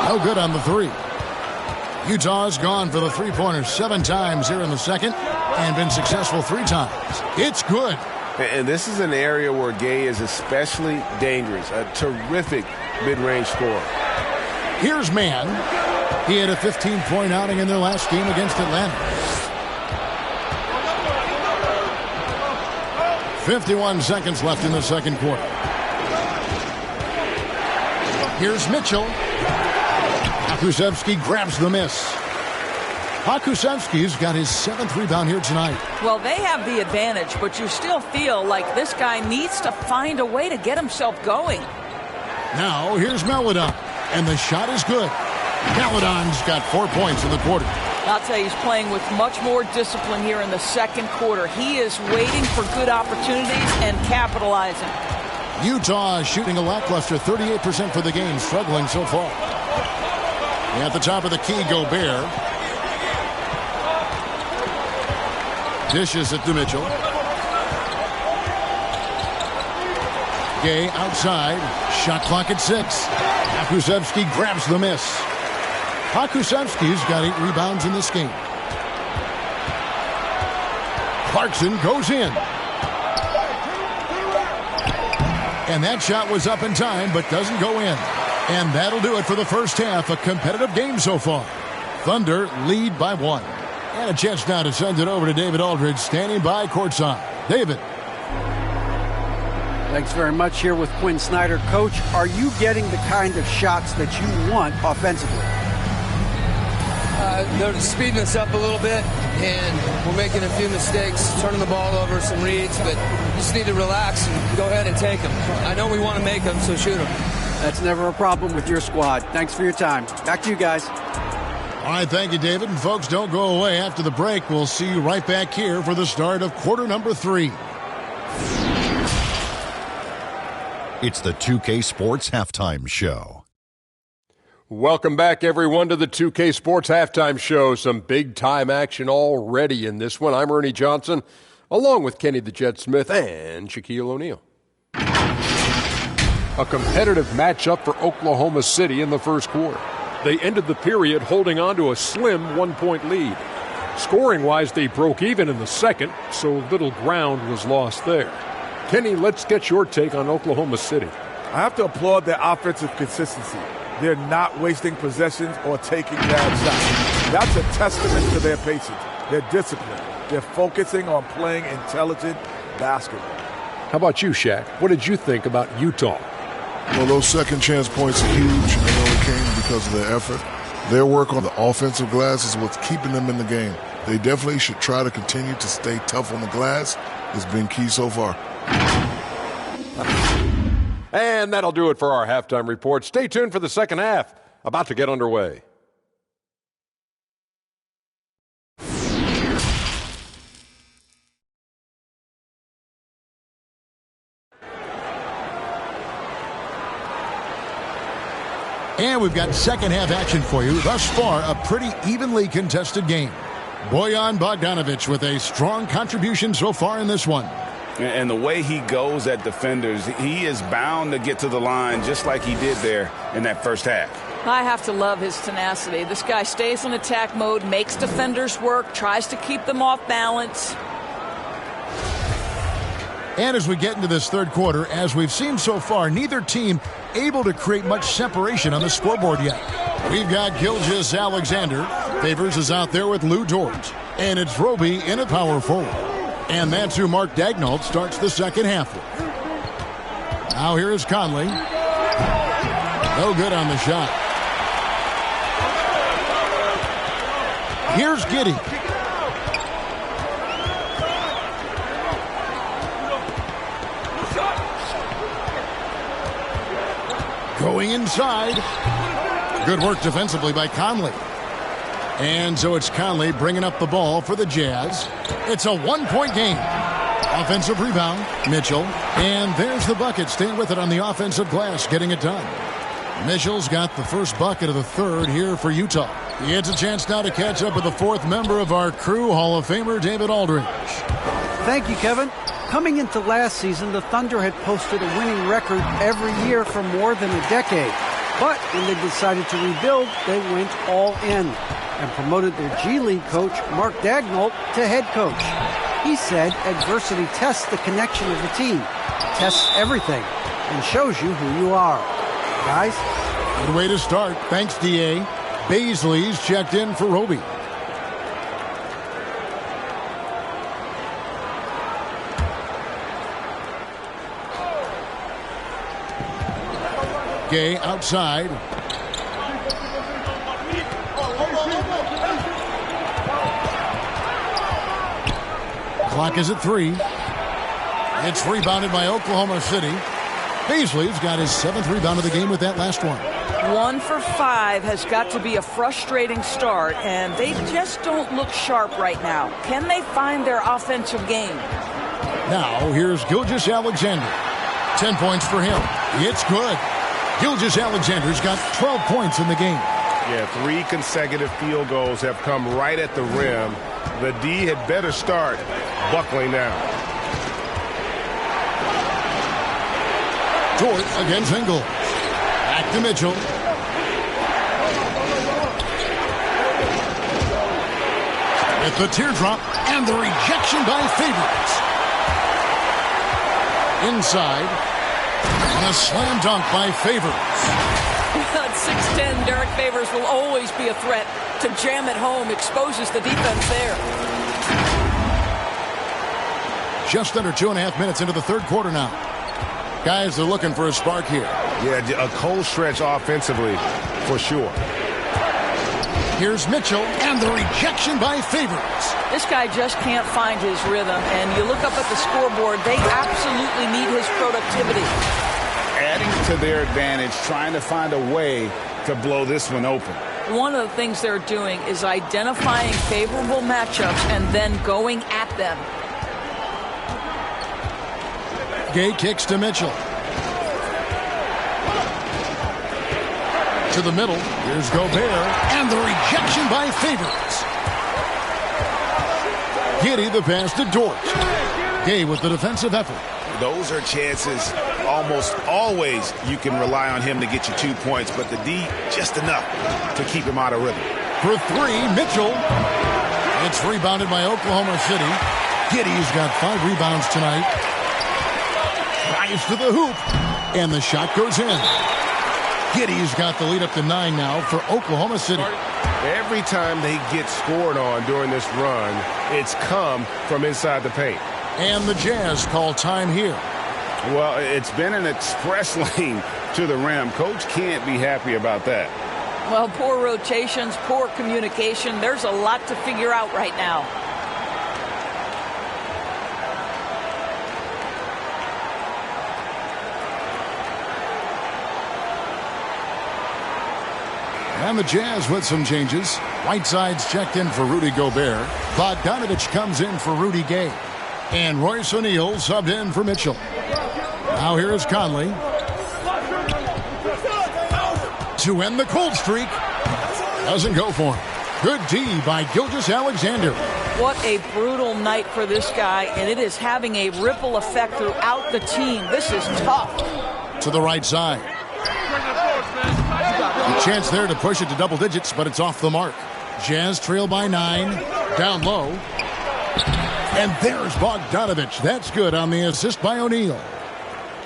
No good on the 3. Utah's gone for the 3-pointer 7 times here in the second and been successful 3 times. It's good. And this is an area where Gay is especially dangerous. A terrific mid-range scorer. Here's Mann. He had a 15-point outing in their last game against Atlanta. 51 seconds left in the second quarter. Here's Mitchell. Kusevsky grabs the miss. Kusevsky's got his 7th rebound here tonight. Well, they have the advantage, but you still feel like this guy needs to find a way to get himself going. Now, here's Maledon, and the shot is good. Maledon's got 4 points in the quarter. I'll tell you, he's playing with much more discipline here in the second quarter. He is waiting for good opportunities and capitalizing. Utah shooting a lackluster 38% for the game, struggling so far. At the top of the key, Gobert. Dishes it to Mitchell. Gay outside. Shot clock at 6. Kusevsky grabs the miss. Kusevsky's got 8 rebounds in this game. Clarkson goes in. And that shot was up in time, but doesn't go in. And that'll do it for the first half. A competitive game so far. Thunder lead by 1. And a chance now to send it over to David Aldridge, standing by courtside. David. Thanks very much here with Quinn Snyder. Coach, are you getting the kind of shots that you want offensively? They're speeding us up a little bit, and we're making a few mistakes, turning the ball over, some reads, but you just need to relax and go ahead and take them. I know we want to make them, so shoot them. That's never a problem with your squad. Thanks for your time. Back to you guys. All right, thank you, David. And folks, don't go away. After the break, we'll see you right back here for the start of quarter number 3. It's the 2K Sports Halftime Show. Welcome back, everyone, to the 2K Sports Halftime Show. Some big-time action already in this one. I'm Ernie Johnson, along with Kenny the Jet Smith and Shaquille O'Neal. A competitive matchup for Oklahoma City in the first quarter. They ended the period holding on to a slim 1-point lead. Scoring-wise, they broke even in the second, so little ground was lost there. Kenny, let's get your take on Oklahoma City. I have to applaud their offensive consistency. They're not wasting possessions or taking bad shots. That's a testament to their patience, their discipline. They're focusing on playing intelligent basketball. How about you, Shaq? What did you think about Utah? Well, those second chance points are huge, and they only came because of their effort. Their work on the offensive glass is what's keeping them in the game. They definitely should try to continue to stay tough on the glass. It's been key so far. And that'll do it for our halftime report. Stay tuned for the second half, about to get underway. And we've got second half action for you. Thus far, a pretty evenly contested game. Bojan Bogdanovic with a strong contribution so far in this one. And the way he goes at defenders, he is bound to get to the line just like he did there in that first half. I have to love his tenacity. This guy stays in attack mode, makes defenders work, tries to keep them off balance. And as we get into this third quarter, as we've seen so far, neither team able to create much separation on the scoreboard yet. We've got Gilgeous-Alexander. Favors is out there with Lou Dort. And it's Roby in a power forward. And that's who Mark Daigneault starts the second half with. Now here is Conley. No good on the shot. Here's Giddey. Going inside. Good work defensively by Conley. And so it's Conley bringing up the ball for the Jazz. It's a one-point game. Offensive rebound, Mitchell. And there's the bucket. Staying with it on the offensive glass, getting it done. Mitchell's got the first bucket of the third here for Utah. He gets a chance now to catch up with the fourth member of our crew, Hall of Famer David Aldridge. Thank you, Kevin. Coming into last season, the Thunder had posted a winning record every year for more than a decade. But when they decided to rebuild, they went all in and promoted their G League coach, Mark Daigneault, to head coach. He said adversity tests the connection of the team, tests everything, and shows you who you are. Guys? Good way to start. Thanks, D.A. Baisley's checked in for Roby. Gay outside. Clock is at 3. It's rebounded by Oklahoma City. Baisley's got his 7th rebound of the game with that last one. 1 for 5 has got to be a frustrating start, and they just don't look sharp right now. Can they find their offensive game? Now, here's Gilgeous-Alexander. 10 points for him. It's good. Gilgeous-Alexander's got 12 points in the game. Yeah, 3 consecutive field goals have come right at the rim. The D had better start buckling now. Dort against Ingles. Back to Mitchell. With the teardrop and the rejection by Favors. Inside. And a slam dunk by Favors. At 6'10", Derek Favors will always be a threat to jam it home. Exposes the defense there. Just under 2.5 minutes into the third quarter now. Guys are looking for a spark here. Yeah, a cold stretch offensively, for sure. Here's Mitchell, and the rejection by Favors. This guy just can't find his rhythm, and you look up at the scoreboard, they absolutely need his productivity. Adding to their advantage, trying to find a way to blow this one open. One of the things they're doing is identifying favorable matchups and then going at them. Gay kicks to Mitchell. To the middle. Here's Gobert. And the rejection by Favors. Giddey the pass to Dort. Gay with the defensive effort. Those are chances almost always you can rely on him to get you 2 points, but the D just enough to keep him out of rhythm. For three, Mitchell. It's rebounded by Oklahoma City. Giddy's got 5 rebounds tonight. Drives to the hoop, and the shot goes in. Giddy's got the lead up to 9 now for Oklahoma City. Every time they get scored on during this run, it's come from inside the paint. And the Jazz call time here. Well, it's been an express lane to the rim. Coach can't be happy about that. Well, poor rotations, poor communication. There's a lot to figure out right now. And the Jazz with some changes. Whiteside's checked in for Rudy Gobert. Bogdanovich comes in for Rudy Gay. And Royce O'Neal subbed in for Mitchell. Now here is Conley. To end the cold streak. Doesn't go for him. Good D by Gilgeous-Alexander. What a brutal night for this guy, and it is having a ripple effect throughout the team. This is tough. To the right side. A chance there to push it to double digits, but it's off the mark. Jazz trail by 9. Down low. And there's Bogdanovich. That's good on the assist by O'Neal.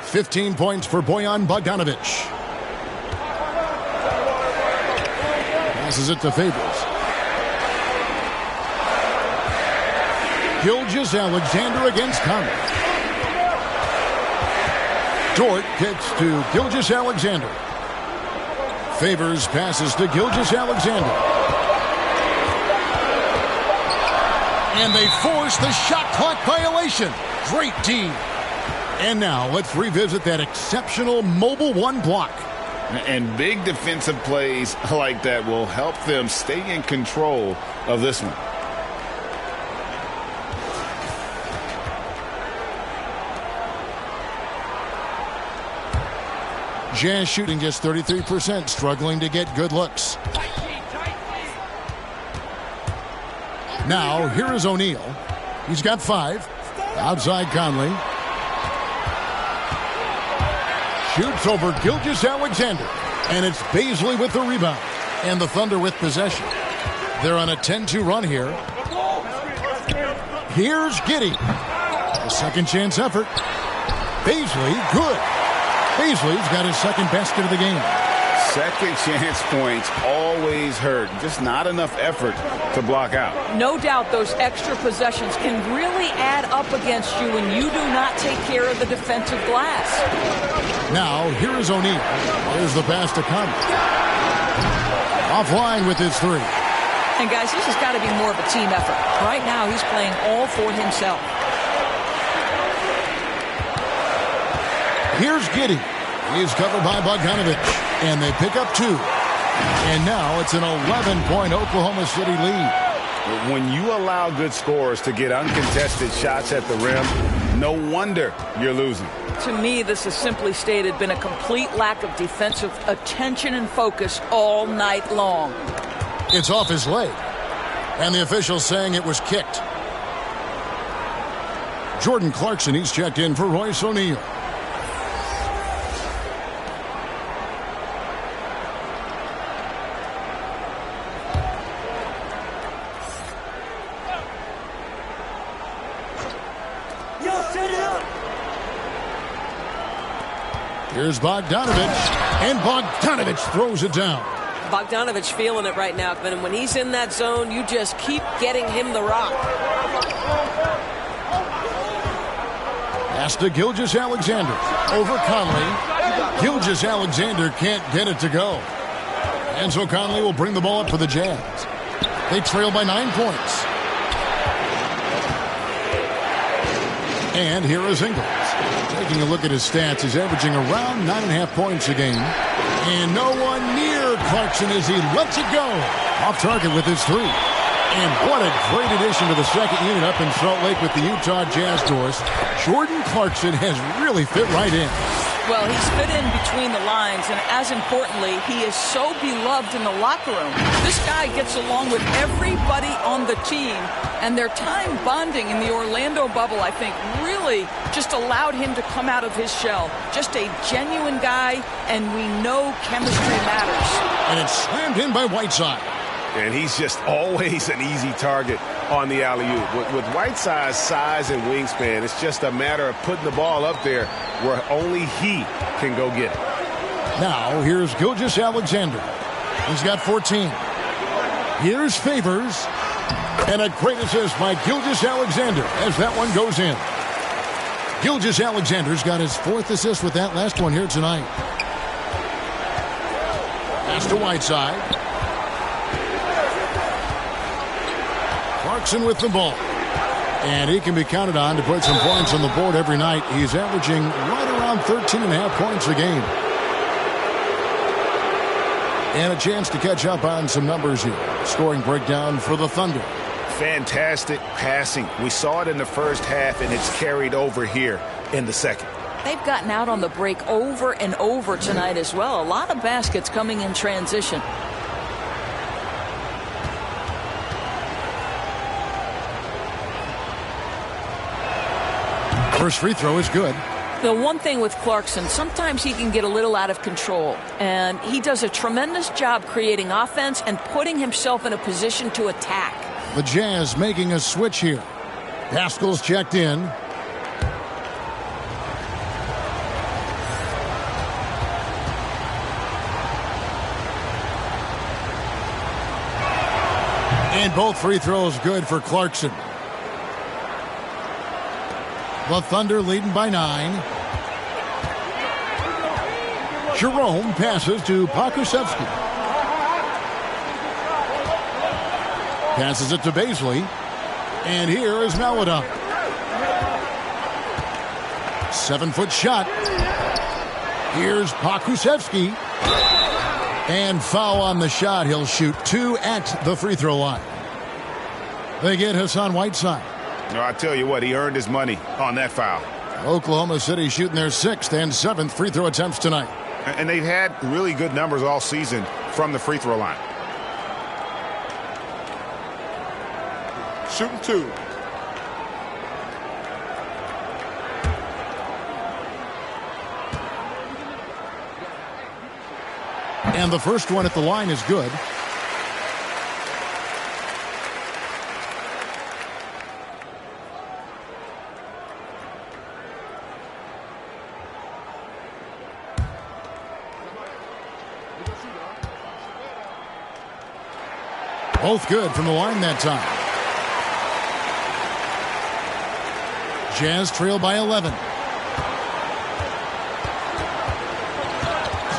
15 points for Bojan Bogdanovich. Passes it to Favors. Gilgeous-Alexander against Conley. Dort kicks to Gilgeous-Alexander. Favors passes to Gilgeous-Alexander. And they force the shot clock violation. Great D. And now let's revisit that exceptional mobile 1 block. And big defensive plays like that will help them stay in control of this one. Jazz shooting just 33%, struggling to get good looks. Now, here is O'Neal. He's got 5. Outside Conley. Shoots over Gilgeous-Alexander. And it's Baisley with the rebound. And the Thunder with possession. They're on a 10-2 run here. Here's Giddey. A second chance effort. Baisley, good. Baisley's got his second basket of the game. Second chance points always hurt. Just not enough effort to block out. No doubt those extra possessions can really add up against you when you do not take care of the defensive glass. Now, here is O'Neal. Here's the pass to Conley. Offline with his 3. And guys, this has got to be more of a team effort. Right now, he's playing all for himself. Here's Giddey. He's covered by Bogdanovich. And they pick up 2. And now it's an 11-point Oklahoma City lead. When you allow good scorers to get uncontested shots at the rim, no wonder you're losing. To me, this has simply stated been a complete lack of defensive attention and focus all night long. It's off his leg. And the official's saying it was kicked. Jordan Clarkson, he's checked in for Royce O'Neal. Here's Bogdanovich, and Bogdanovich throws it down. Bogdanovich feeling it right now, and when he's in that zone, you just keep getting him the rock. Pass to Gilgeous-Alexander. Over Conley. Gilgeous-Alexander can't get it to go. And so Conley will bring the ball up for the Jazz. They trail by 9 points. And here is Ingles. Taking a look at his stats, he's averaging around 9.5 points a game. And no one near Clarkson as he lets it go. Off target with his 3. And what a great addition to the second unit up in Salt Lake with the Utah Jazz doors. Jordan Clarkson has really fit right in. Well, he's fit in between the lines, and as importantly, he is so beloved in the locker room. This guy gets along with everybody on the team, and their time bonding in the Orlando bubble, I think, really just allowed him to come out of his shell. Just a genuine guy, and we know chemistry matters. And it's slammed in by Whiteside. And he's just always an easy target on the alley-oop. With Whiteside's size and wingspan, it's just a matter of putting the ball up there where only he can go get it. Now, here's Gilgeous-Alexander. He's got 14. Here's Favors. And a great assist by Gilgeous-Alexander as that one goes in. Gilgeous-Alexander's got his 4th assist with that last one here tonight. Pass to Whiteside. Clarkson with the ball. And he can be counted on to put some points on the board every night. He's averaging right around 13.5 points a game. And a chance to catch up on some numbers here. Scoring breakdown for the Thunder. Fantastic passing. We saw it in the first half, and it's carried over here in the second. They've gotten out on the break over and over tonight as well. A lot of baskets coming in transition. First free throw is good. The one thing with Clarkson, sometimes he can get a little out of control, and he does a tremendous job creating offense and putting himself in a position to attack. The Jazz making a switch here. Pascal's checked in. And both free throws good for Clarkson. The Thunder leading by 9. Jerome passes to Pokusevski. Passes it to Baisley. And here is Maladon. 7-foot shot. Here's Pokusevski. And foul on the shot. He'll shoot 2 at the free throw line. They get Hassan Whiteside. No, I tell you what, he earned his money on that foul. Oklahoma City shooting their 6th and 7th free throw attempts tonight. And they've had really good numbers all season from the free throw line. Shooting 2. And the first one at the line is good. Both good from the line that time. Jazz trail by 11.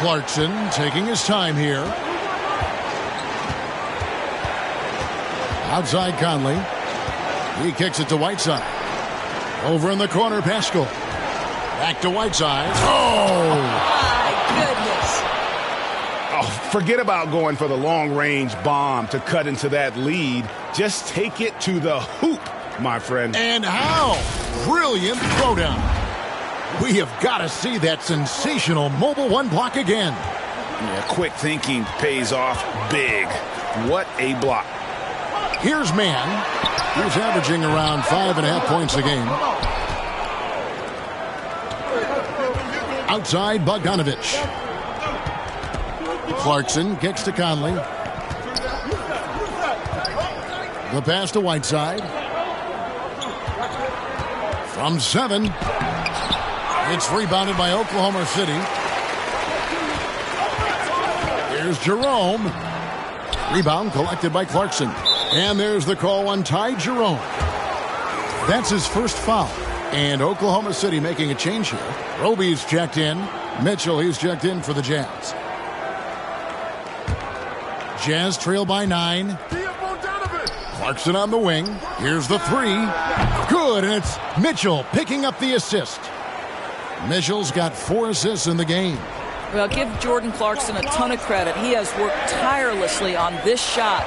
Clarkson taking his time here. Outside Conley. He kicks it to Whiteside. Over in the corner, Pascal. Back to Whiteside. Oh! My goodness. Oh, forget about going for the long-range bomb to cut into that lead. Just take it to the hoop, my friend. And how? Brilliant throwdown. We have got to see that sensational mobile one block again. Yeah, quick thinking pays off big. What a block. Here's Mann. He's averaging around 5.5 points a game. Outside Bogdanovich. Clarkson kicks to Conley. The pass to Whiteside. From 7. It's rebounded by Oklahoma City. Here's Jerome. Rebound collected by Clarkson. And there's the call on Ty Jerome. That's his first foul. And Oklahoma City making a change here. Roby's checked in. Mitchell, he's checked in for the Jazz. Jazz trail by 9. Clarkson on the wing. Here's the 3. Good, and it's Mitchell picking up the assist. Mitchell's got 4 assists in the game. Well, give Jordan Clarkson a ton of credit. He has worked tirelessly on this shot.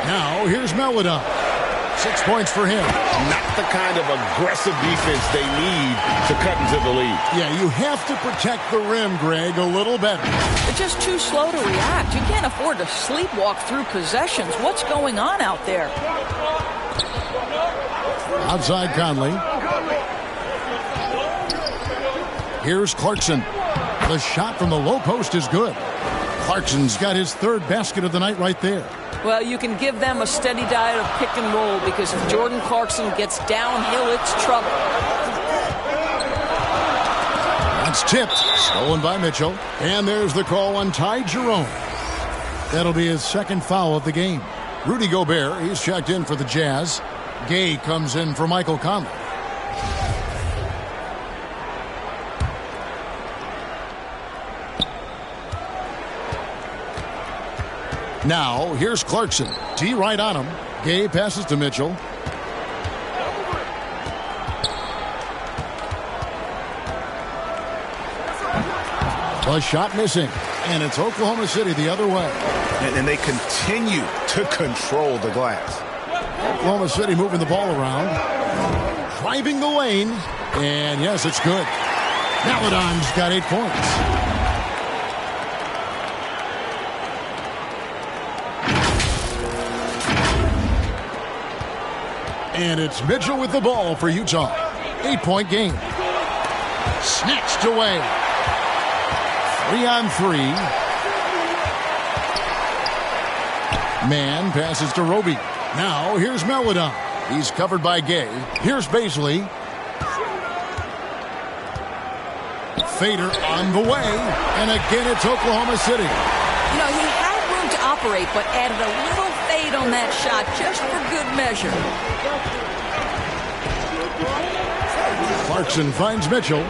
Now, here's Maladon. 6 points for him. Not the kind of aggressive defense they need to cut into the lead. Yeah, you have to protect the rim, Greg, a little better. They're just too slow to react. You can't afford to sleepwalk through possessions. What's going on out there? Outside Conley. Here's Clarkson. The shot from the low post is good. Clarkson's got his third basket of the night right there. Well, you can give them a steady diet of pick and roll because if Jordan Clarkson gets downhill, it's trouble. That's tipped. Stolen by Mitchell. And there's the call on Ty Jerome. That'll be his second foul of the game. Rudy Gobert, he's checked in for the Jazz. Gay comes in for Michael Conley. Now, here's Clarkson. T right on him. Gay passes to Mitchell. The shot missing. And it's Oklahoma City the other way. And they continue to control the glass. Oklahoma City moving the ball around. Driving the lane. And yes, it's good. Maladon's got 8 points. And it's Mitchell with the ball for Utah. 8-point game. Snatched away. 3-on-3. Man passes to Roby. Now here's Maladon. He's covered by Gay. Here's Baisley. Fader on the way. And again, it's Oklahoma City. You know, he had room to operate, but added a little fade on that shot just for good measure. Clarkson finds Mitchell.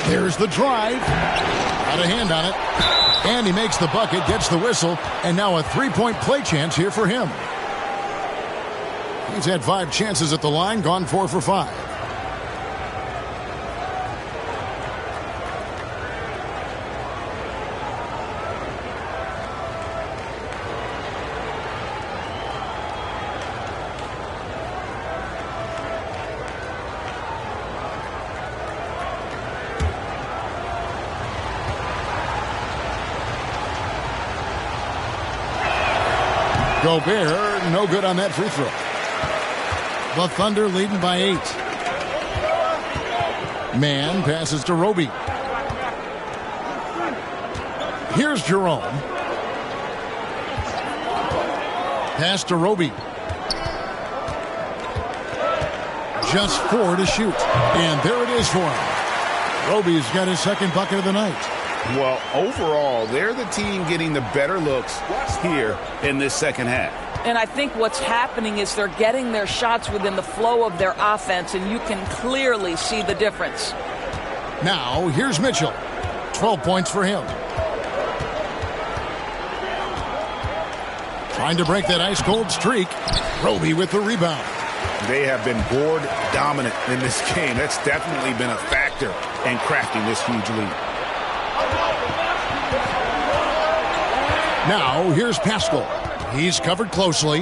There's the drive. Got a hand on it. And he makes the bucket, gets the whistle, and now a three-point play chance here for him. He's had 5 chances at the line, gone 4 for 5. Gobert, no good on that free throw. The Thunder leading by 8. Man passes to Roby. Here's Jerome. Pass to Roby. Just 4 to shoot. And there it is for him. Roby's got his second bucket of the night. Well, overall, they're the team getting the better looks here in this second half. And I think what's happening is they're getting their shots within the flow of their offense, and you can clearly see the difference. Now, here's Mitchell. 12 points for him. Trying to break that ice-cold streak. Roby with the rebound. They have been board dominant in this game. That's definitely been a factor in crafting this huge lead. Now, here's Pascal. He's covered closely.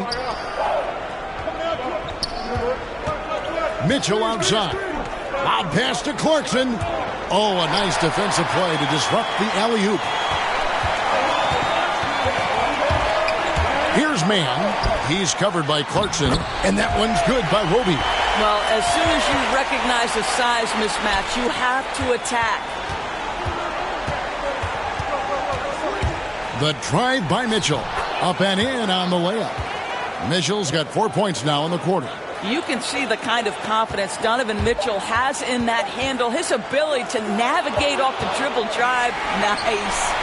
Mitchell outside. Lob pass to Clarkson. Oh, a nice defensive play to disrupt the alley-oop. Here's Man. He's covered by Clarkson, and that one's good by Roby. Well, as soon as you recognize the size mismatch, you have to attack. The drive by Mitchell. Up and in on the layup. Mitchell's got 4 points now in the quarter. You can see the kind of confidence Donovan Mitchell has in that handle. His ability to navigate off the dribble drive. Nice.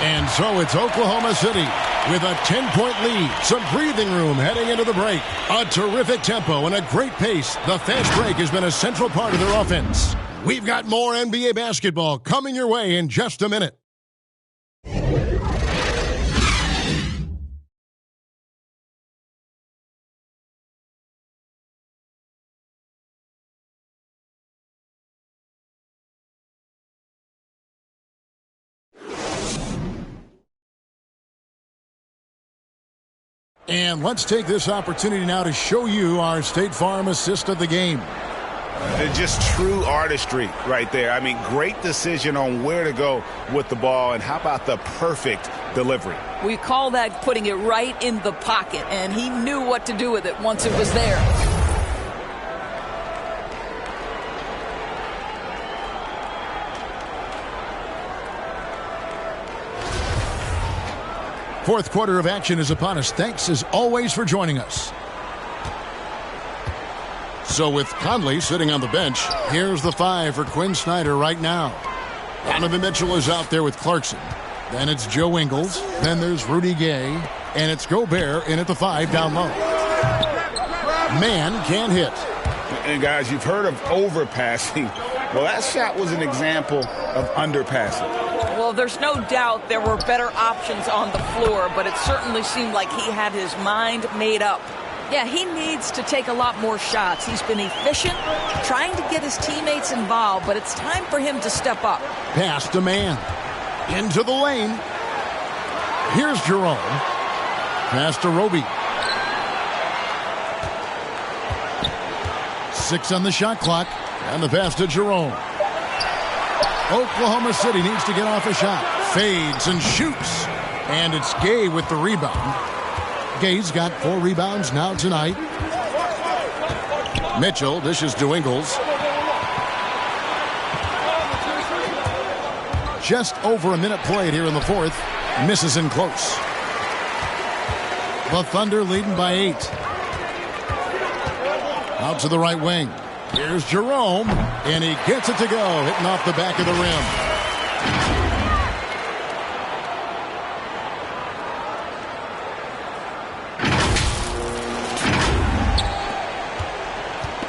And so it's Oklahoma City with a 10-point lead. Some breathing room heading into the break. A terrific tempo and a great pace. The fast break has been a central part of their offense. We've got more NBA basketball coming your way in just a minute. And let's take this opportunity now to show you our State Farm assist of the game. Just true artistry right there. I mean, great decision on where to go with the ball, and how about the perfect delivery? We call that putting it right in the pocket, and he knew what to do with it once it was there. Fourth quarter of action is upon us. Thanks as always for joining us. So with Conley sitting on the bench, here's the 5 for Quinn Snyder right now. Donovan Mitchell is out there with Clarkson. Then it's Joe Ingles. Then there's Rudy Gay. And it's Gobert in at the 5 down low. Man can't hit. And guys, you've heard of overpassing. Well, that shot was an example of underpassing. Well, there's no doubt there were better options on the floor, but it certainly seemed like he had his mind made up. Yeah, he needs to take a lot more shots. He's been efficient, trying to get his teammates involved, but it's time for him to step up. Pass to man. Into the lane. Here's Jerome. Pass to Roby. 6 on the shot clock. And the pass to Jerome. Oklahoma City needs to get off a shot. Fades and shoots. And it's Gay with the rebound. Gay's got 4 rebounds now tonight. Mitchell dishes to Ingles. Just over a minute played here in the fourth. Misses in close. The Thunder leading by 8. Out to the right wing. Here's Jerome, and he gets it to go, hitting off the back of the rim.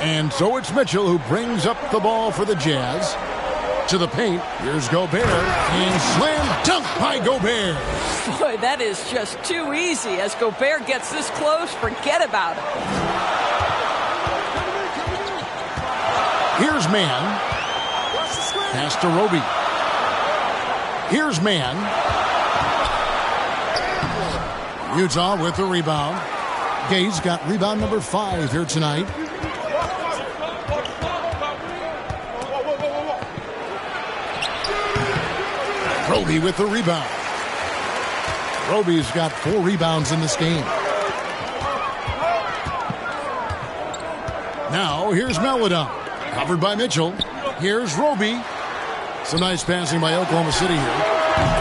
And so it's Mitchell who brings up the ball for the Jazz. To the paint, here's Gobert, and slam dunk by Gobert. Boy, that is just too easy. As Gobert gets this close, forget about it. Here's Man. Pass to Roby. Here's Man. Utah with the rebound. Gay's got rebound number 5 here tonight. Roby with the rebound. Roby's got 4 rebounds in this game. Now here's Meladon. Covered by Mitchell. Here's Roby. Some nice passing by Oklahoma City here.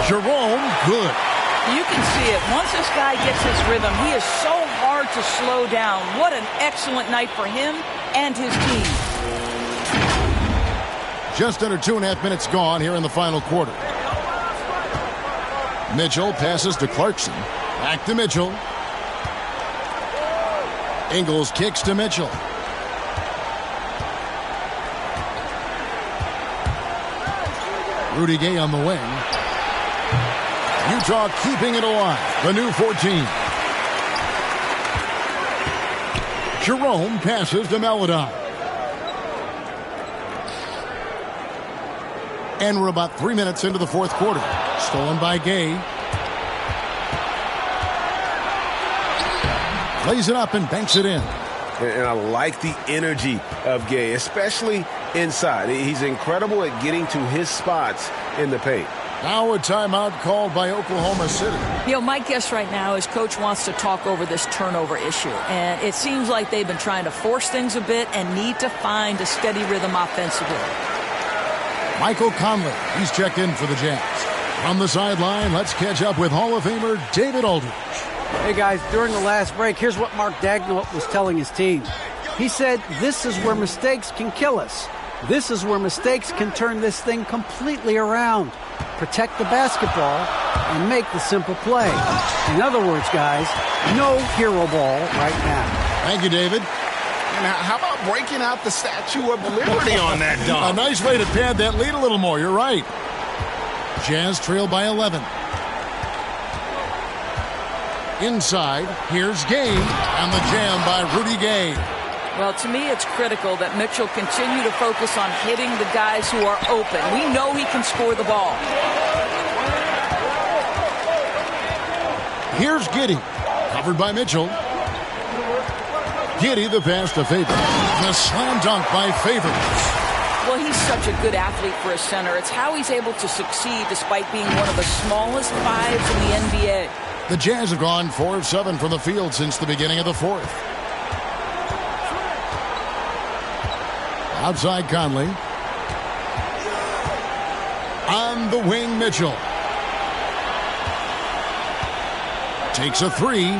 Jerome, good. You can see it. Once this guy gets his rhythm, he is so hard to slow down. What an excellent night for him and his team. Just under 2.5 minutes gone here in the final quarter. Mitchell passes to Clarkson. Back to Mitchell. Ingles kicks to Mitchell. Rudy Gay on the wing. Utah keeping it alive. The new 14. Jerome passes to Meladon. And we're about 3 minutes into the fourth quarter. Stolen by Gay. Lays it up and banks it in. And I like the energy of Gay, especially inside. He's incredible at getting to his spots in the paint. Now a timeout called by Oklahoma City. You know, my guess right now is Coach wants to talk over this turnover issue. And it seems like they've been trying to force things a bit and need to find a steady rhythm offensively. Michael Conley, he's checked in for the Jazz. From the sideline, let's catch up with Hall of Famer David Aldridge. Hey guys, during the last break, here's what Mark Dagnall was telling his team. He said, this is where mistakes can kill us. This is where mistakes can turn this thing completely around. Protect the basketball and make the simple play. In other words, guys, no hero ball right now. Thank you, David. Now, how about breaking out the Statue of Liberty on that dunk? A nice way to pad that lead a little more. You're right. Jazz trail by 11. Inside, here's Gay, and the jam by Rudy Gay. Well, to me, it's critical that Mitchell continue to focus on hitting the guys who are open. We know he can score the ball. Here's Giddey. Covered by Mitchell. Giddey the pass to Favors. The slam dunk by Favors. Well, he's such a good athlete for a center. It's how he's able to succeed despite being one of the smallest fives in the NBA. The Jazz have gone 4 of 7 from the field since the beginning of the fourth. Outside Conley. On the wing, Mitchell. Takes a three.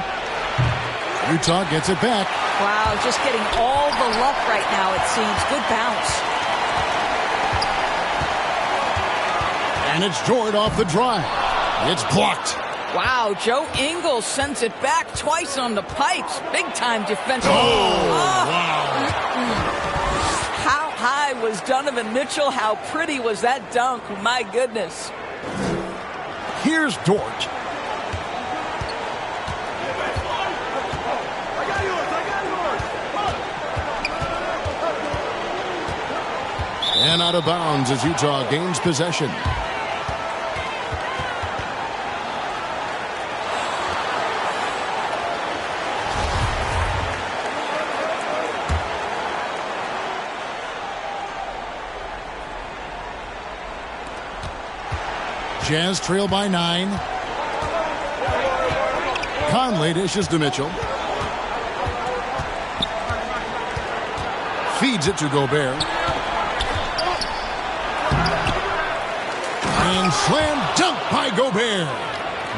Utah gets it back. Wow, just getting all the luck right now, it seems. Good bounce. And it's Dort off the drive. It's blocked. Wow, Joe Ingles sends it back twice on the pipes. Big-time defensive. Wow. How high was Donovan Mitchell? How pretty was that dunk? My goodness. Here's Dort. And out of bounds as Utah gains possession. Jazz trail by 9. Conley dishes to Mitchell. Feeds it to Gobert. And slam dunk by Gobert.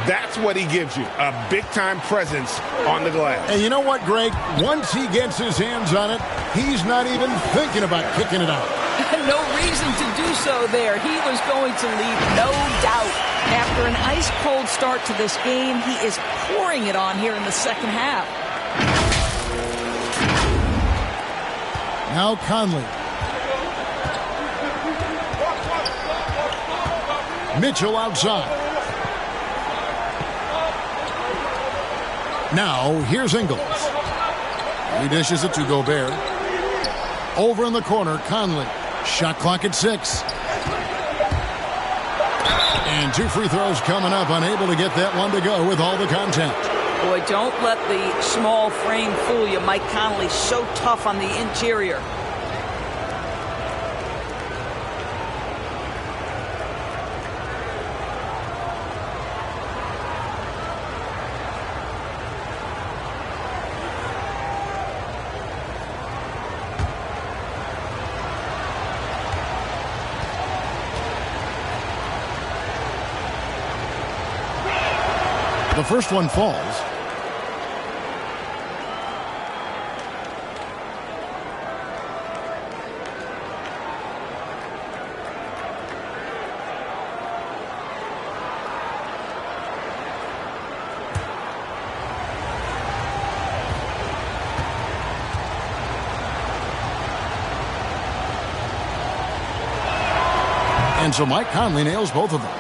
That's what he gives you, a big-time presence on the glass. And you know what, Greg? Once he gets his hands on it, he's not even thinking about kicking it out. No reason to do so there. He was going to leave, no doubt. After an ice-cold start to this game, he is pouring it on here in the second half. Now Conley. Mitchell outside. Now, here's Ingles. He dishes it to Gobert. Over in the corner, Conley. Shot clock at 6. And 2 free throws coming up. Unable to get that one to go with all the contact. Boy, don't let the small frame fool you. Mike Conley so tough on the interior. The first one falls. And so Mike Conley nails both of them.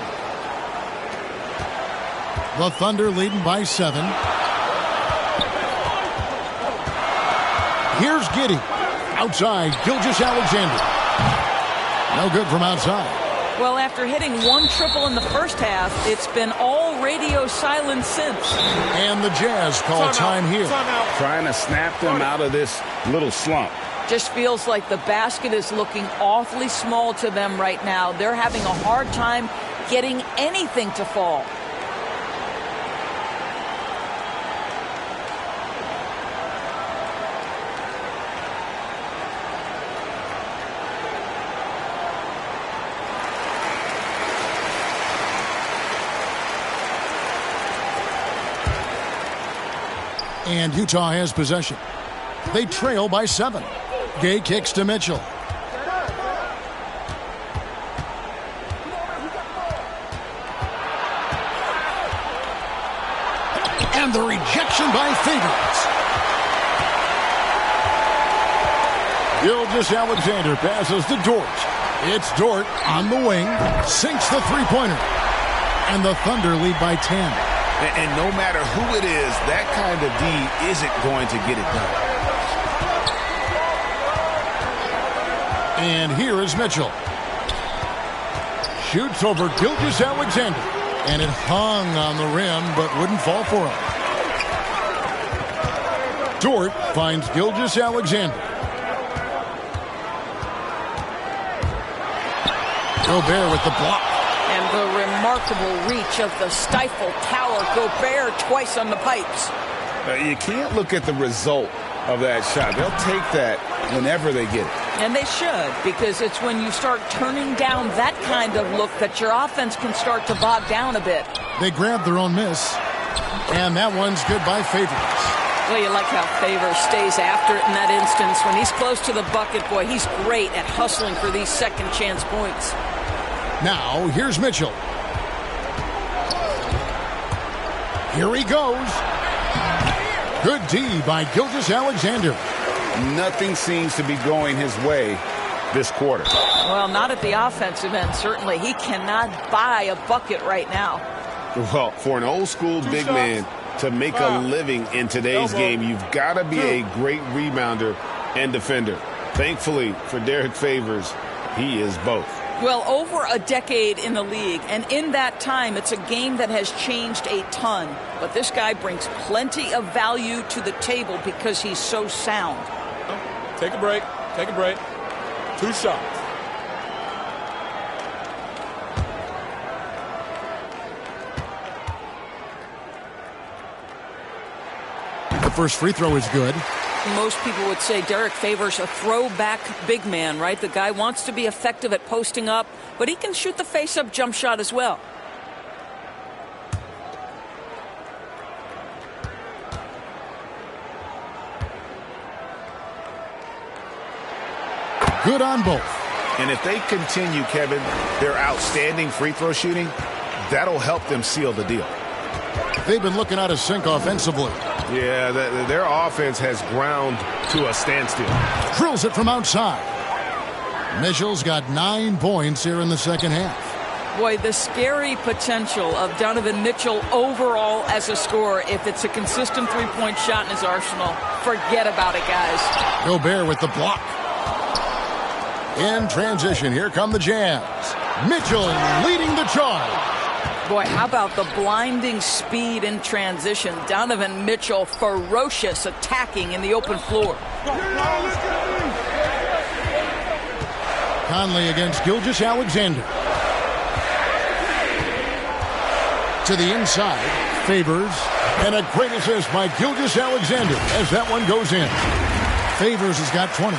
The Thunder leading by 7. Here's Giddey. Outside, Gilgeous-Alexander. No good from outside. Well, after hitting 1 triple in the first half, it's been all radio silence since. And the Jazz call time here. Trying to snap them out of this little slump. Just feels like the basket is looking awfully small to them right now. They're having a hard time getting anything to fall. And Utah has possession. They trail by 7. Gay kicks to Mitchell. And the rejection by Favors. Gilgeous-Alexander passes to Dort. It's Dort on the wing. Sinks the three-pointer. And the Thunder lead by 10. And no matter who it is, that kind of D isn't going to get it done. And here is Mitchell. Shoots over Gilgeous-Alexander. And it hung on the rim, but wouldn't fall for him. Dort finds Gilgeous-Alexander. Gobert with the block. And the remarkable reach of the stifle tower. Gobert twice on the pipes. You can't look at the result of that shot. They'll take that whenever they get it. And they should, because it's when you start turning down that kind of look that your offense can start to bog down a bit. They grab their own miss. And that one's good by Favors. Well, you like how Favors stays after it in that instance. When he's close to the bucket, boy, he's great at hustling for these second chance points. Now, here's Mitchell. Here he goes. Good D by Gilgeous-Alexander. Nothing seems to be going his way this quarter. Well, not at the offensive end, certainly. He cannot buy a bucket right now. Well, for an old-school big man to make a living in today's game, you've got to be a great rebounder and defender. Thankfully for Derek Favors, he is both. Well, over a decade in the league, and in that time, it's a game that has changed a ton. But this guy brings plenty of value to the table because he's so sound. Take a break. Take a break. 2 shots. The first free throw is good. Most people would say Derek Favors a throwback big man, right? The guy wants to be effective at posting up, but he can shoot the face-up jump shot as well. Good on both. And if they continue, Kevin, their outstanding free throw shooting, that'll help them seal the deal. They've been looking out of sync offensively. Yeah, their offense has ground to a standstill. Drills it from outside. Mitchell's got 9 points here in the second half. Boy, the scary potential of Donovan Mitchell overall as a scorer, if it's a consistent three-point shot in his arsenal, forget about it, guys. Gobert with the block. In transition, here come the Jazz. Mitchell leading the charge. Boy, how about the blinding speed in transition? Donovan Mitchell, ferocious attacking in the open floor. Conley against Gilgeous-Alexander. To the inside, Favors, and a great assist by Gilgeous-Alexander as that one goes in. Favors has got 20.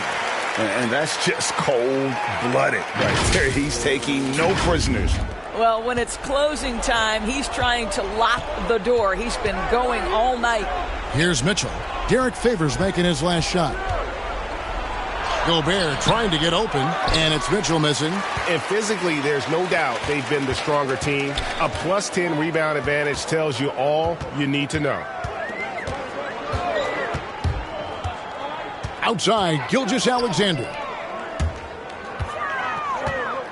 And that's just cold-blooded right there. He's taking no prisoners. Well, when it's closing time, he's trying to lock the door. He's been going all night. Here's Mitchell. Derek Favors making his last shot. Gobert trying to get open, and it's Mitchell missing. And physically, there's no doubt they've been the stronger team. A plus 10 rebound advantage tells you all you need to know. Outside, Gilgeous-Alexander.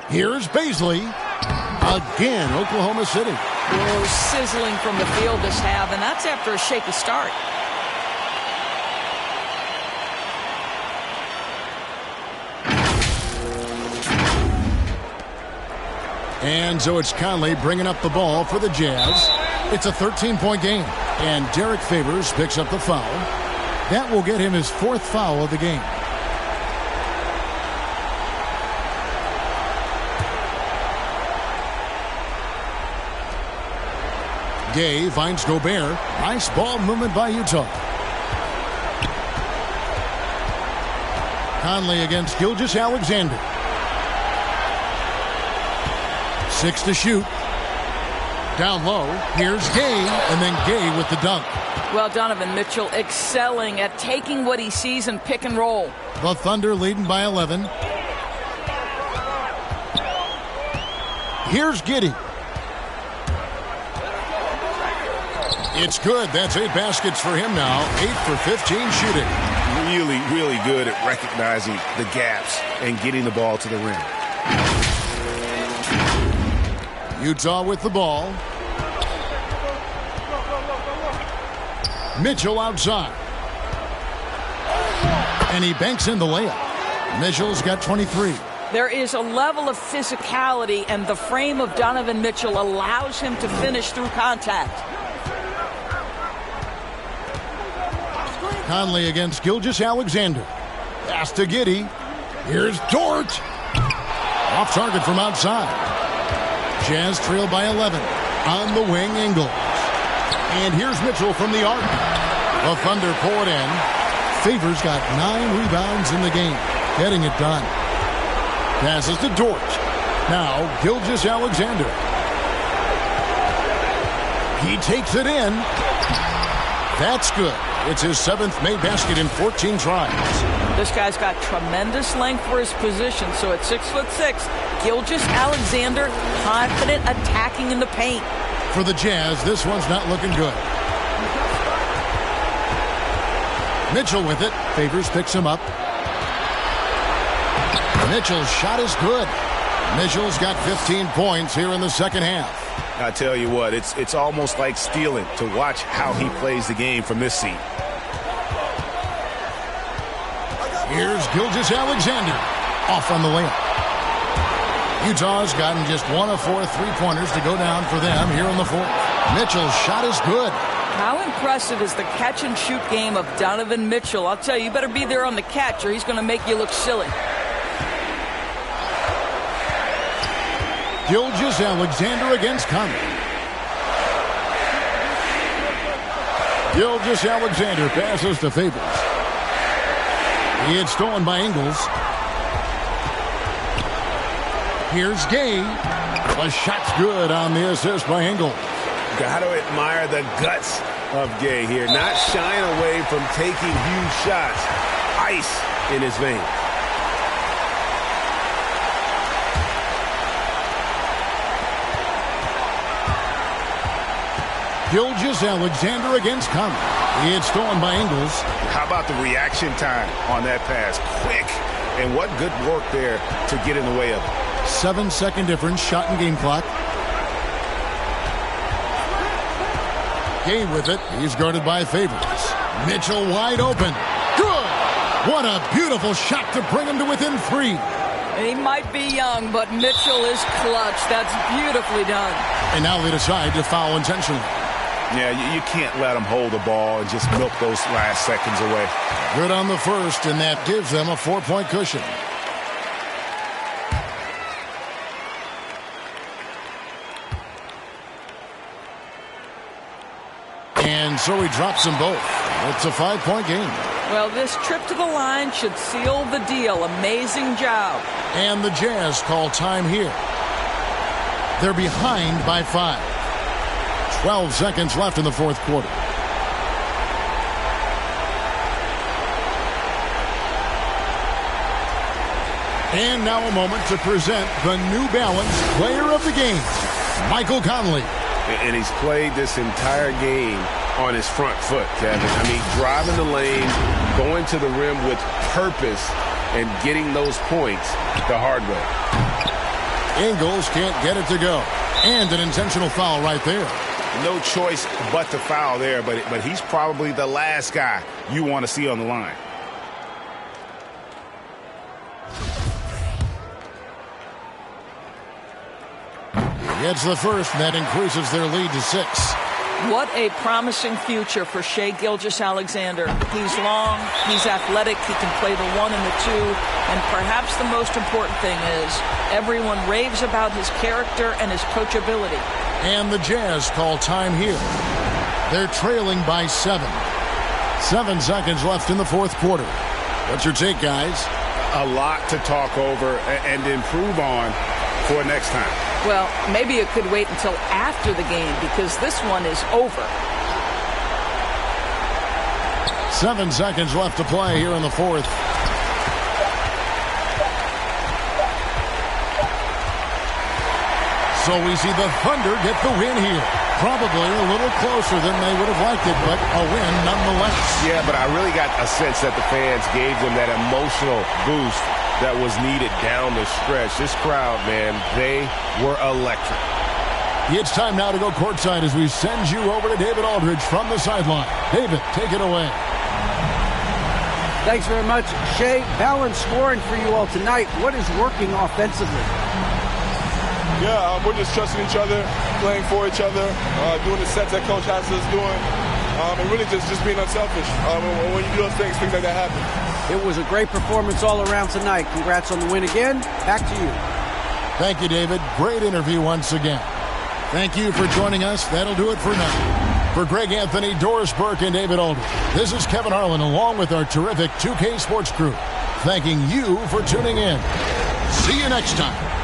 Here's Baisley. Again, Oklahoma City. Whoa, sizzling from the field this half, and that's after a shaky start. And so it's Conley bringing up the ball for the Jazz. It's a 13-point game, and Derek Favors picks up the foul. That will get him his 4th foul of the game. Gay finds Gobert. Nice ball movement by Utah. Conley against Gilgeous-Alexander. 6 to shoot. Down low. Here's Gay, and then Gay with the dunk. Well, Donovan Mitchell excelling at taking what he sees in pick and roll. The Thunder leading by 11. Here's Giddey. It's good. That's 8 baskets for him now. 8 for 15 shooting. Really, really good at recognizing the gaps and getting the ball to the rim. Utah with the ball. Mitchell outside. And he banks in the layup. Mitchell's got 23. There is a level of physicality, and the frame of Donovan Mitchell allows him to finish through contact. Conley against Gilgeous-Alexander. Pass to Giddey. Here's Dort. Off target from outside. Jazz trail by 11. On the wing, Ingles. And here's Mitchell from the arc. The Thunder pull it in. Favors got 9 rebounds in the game. Getting it done. Passes to Dort. Now Gilgeous-Alexander. He takes it in. That's good. It's his 7th made basket in 14 tries. This guy's got tremendous length for his position, so at 6'6", Gilgeous-Alexander confident attacking in the paint. For the Jazz, this one's not looking good. Mitchell with it. Favors picks him up. Mitchell's shot is good. Mitchell's got 15 points here in the second half. I tell you what, it's almost like stealing to watch how he plays the game from this seat. Here's Gilgeous-Alexander. Off on the layup. Utah's gotten just 1 of 4 3-pointers to go down for them here in the fourth. Mitchell's shot is good. How impressive is the catch-and-shoot game of Donovan Mitchell? I'll tell you, you better be there on the catch or he's going to make you look silly. Gilgeous-Alexander against Conley. Gilgeous-Alexander passes to Favors. He had stolen by Ingles. Here's Gay. The shot's good on the assist by Ingles. Got to admire the guts of Gay here. Not shying away from taking huge shots. Ice in his veins. Gilgeous-Alexander against Conley. He had stolen by Ingles. How about the reaction time on that pass? Quick. And what good work there to get in the way of it. 7-second difference, shot and game clock. Gay with it. He's guarded by Favors. Mitchell wide open. Good. What a beautiful shot to bring him to within 3. He might be young, but Mitchell is clutch. That's beautifully done. And now they decide to foul intentionally. Yeah, you can't let them hold the ball and just milk those last seconds away. Good on the first, and that gives them a 4-point cushion. And so he drops them both. It's a 5-point game. Well, this trip to the line should seal the deal. Amazing job. And the Jazz call time here. They're behind by 5. 12 seconds left in the fourth quarter. And now a moment to present the New Balance Player of the Game, Michael Conley. And he's played this entire game on his front foot, Kevin. I mean, driving the lane, going to the rim with purpose, and getting those points the hard way. Ingles can't get it to go. And an intentional foul right there. No choice but to foul there, but he's probably the last guy you want to see on the line. Gets the first, and that increases their lead to 6. What a promising future for Shai Gilgeous-Alexander. He's long, he's athletic, he can play the 1 and the 2, and perhaps the most important thing is everyone raves about his character and his coachability. And the Jazz call time here. They're trailing by 7. 7 seconds left in the fourth quarter. What's your take, guys? A lot to talk over and improve on for next time. Well, maybe it could wait until after the game because this one is over. 7 seconds left to play here in the fourth. So we see the Thunder get the win here. Probably a little closer than they would have liked it, but a win nonetheless. Yeah, but I really got a sense that the fans gave them that emotional boost that was needed down the stretch. This crowd, man, they were electric. It's time now to go courtside as we send you over to David Aldridge from the sideline. David, take it away. Thanks very much, Shai. Balanced scoring for you all tonight. What is working offensively? Yeah, we're just trusting each other, playing for each other, doing the sets that Coach has us doing. and really just being unselfish. When you do those things like that happen. It was a great performance all around tonight. Congrats on the win again. Back to you. Thank you, David. Great interview once again. Thank you for joining us. That'll do it for now. For Greg Anthony, Doris Burke, and David Aldridge, this is Kevin Harlan along with our terrific 2K Sports crew, thanking you for tuning in. See you next time.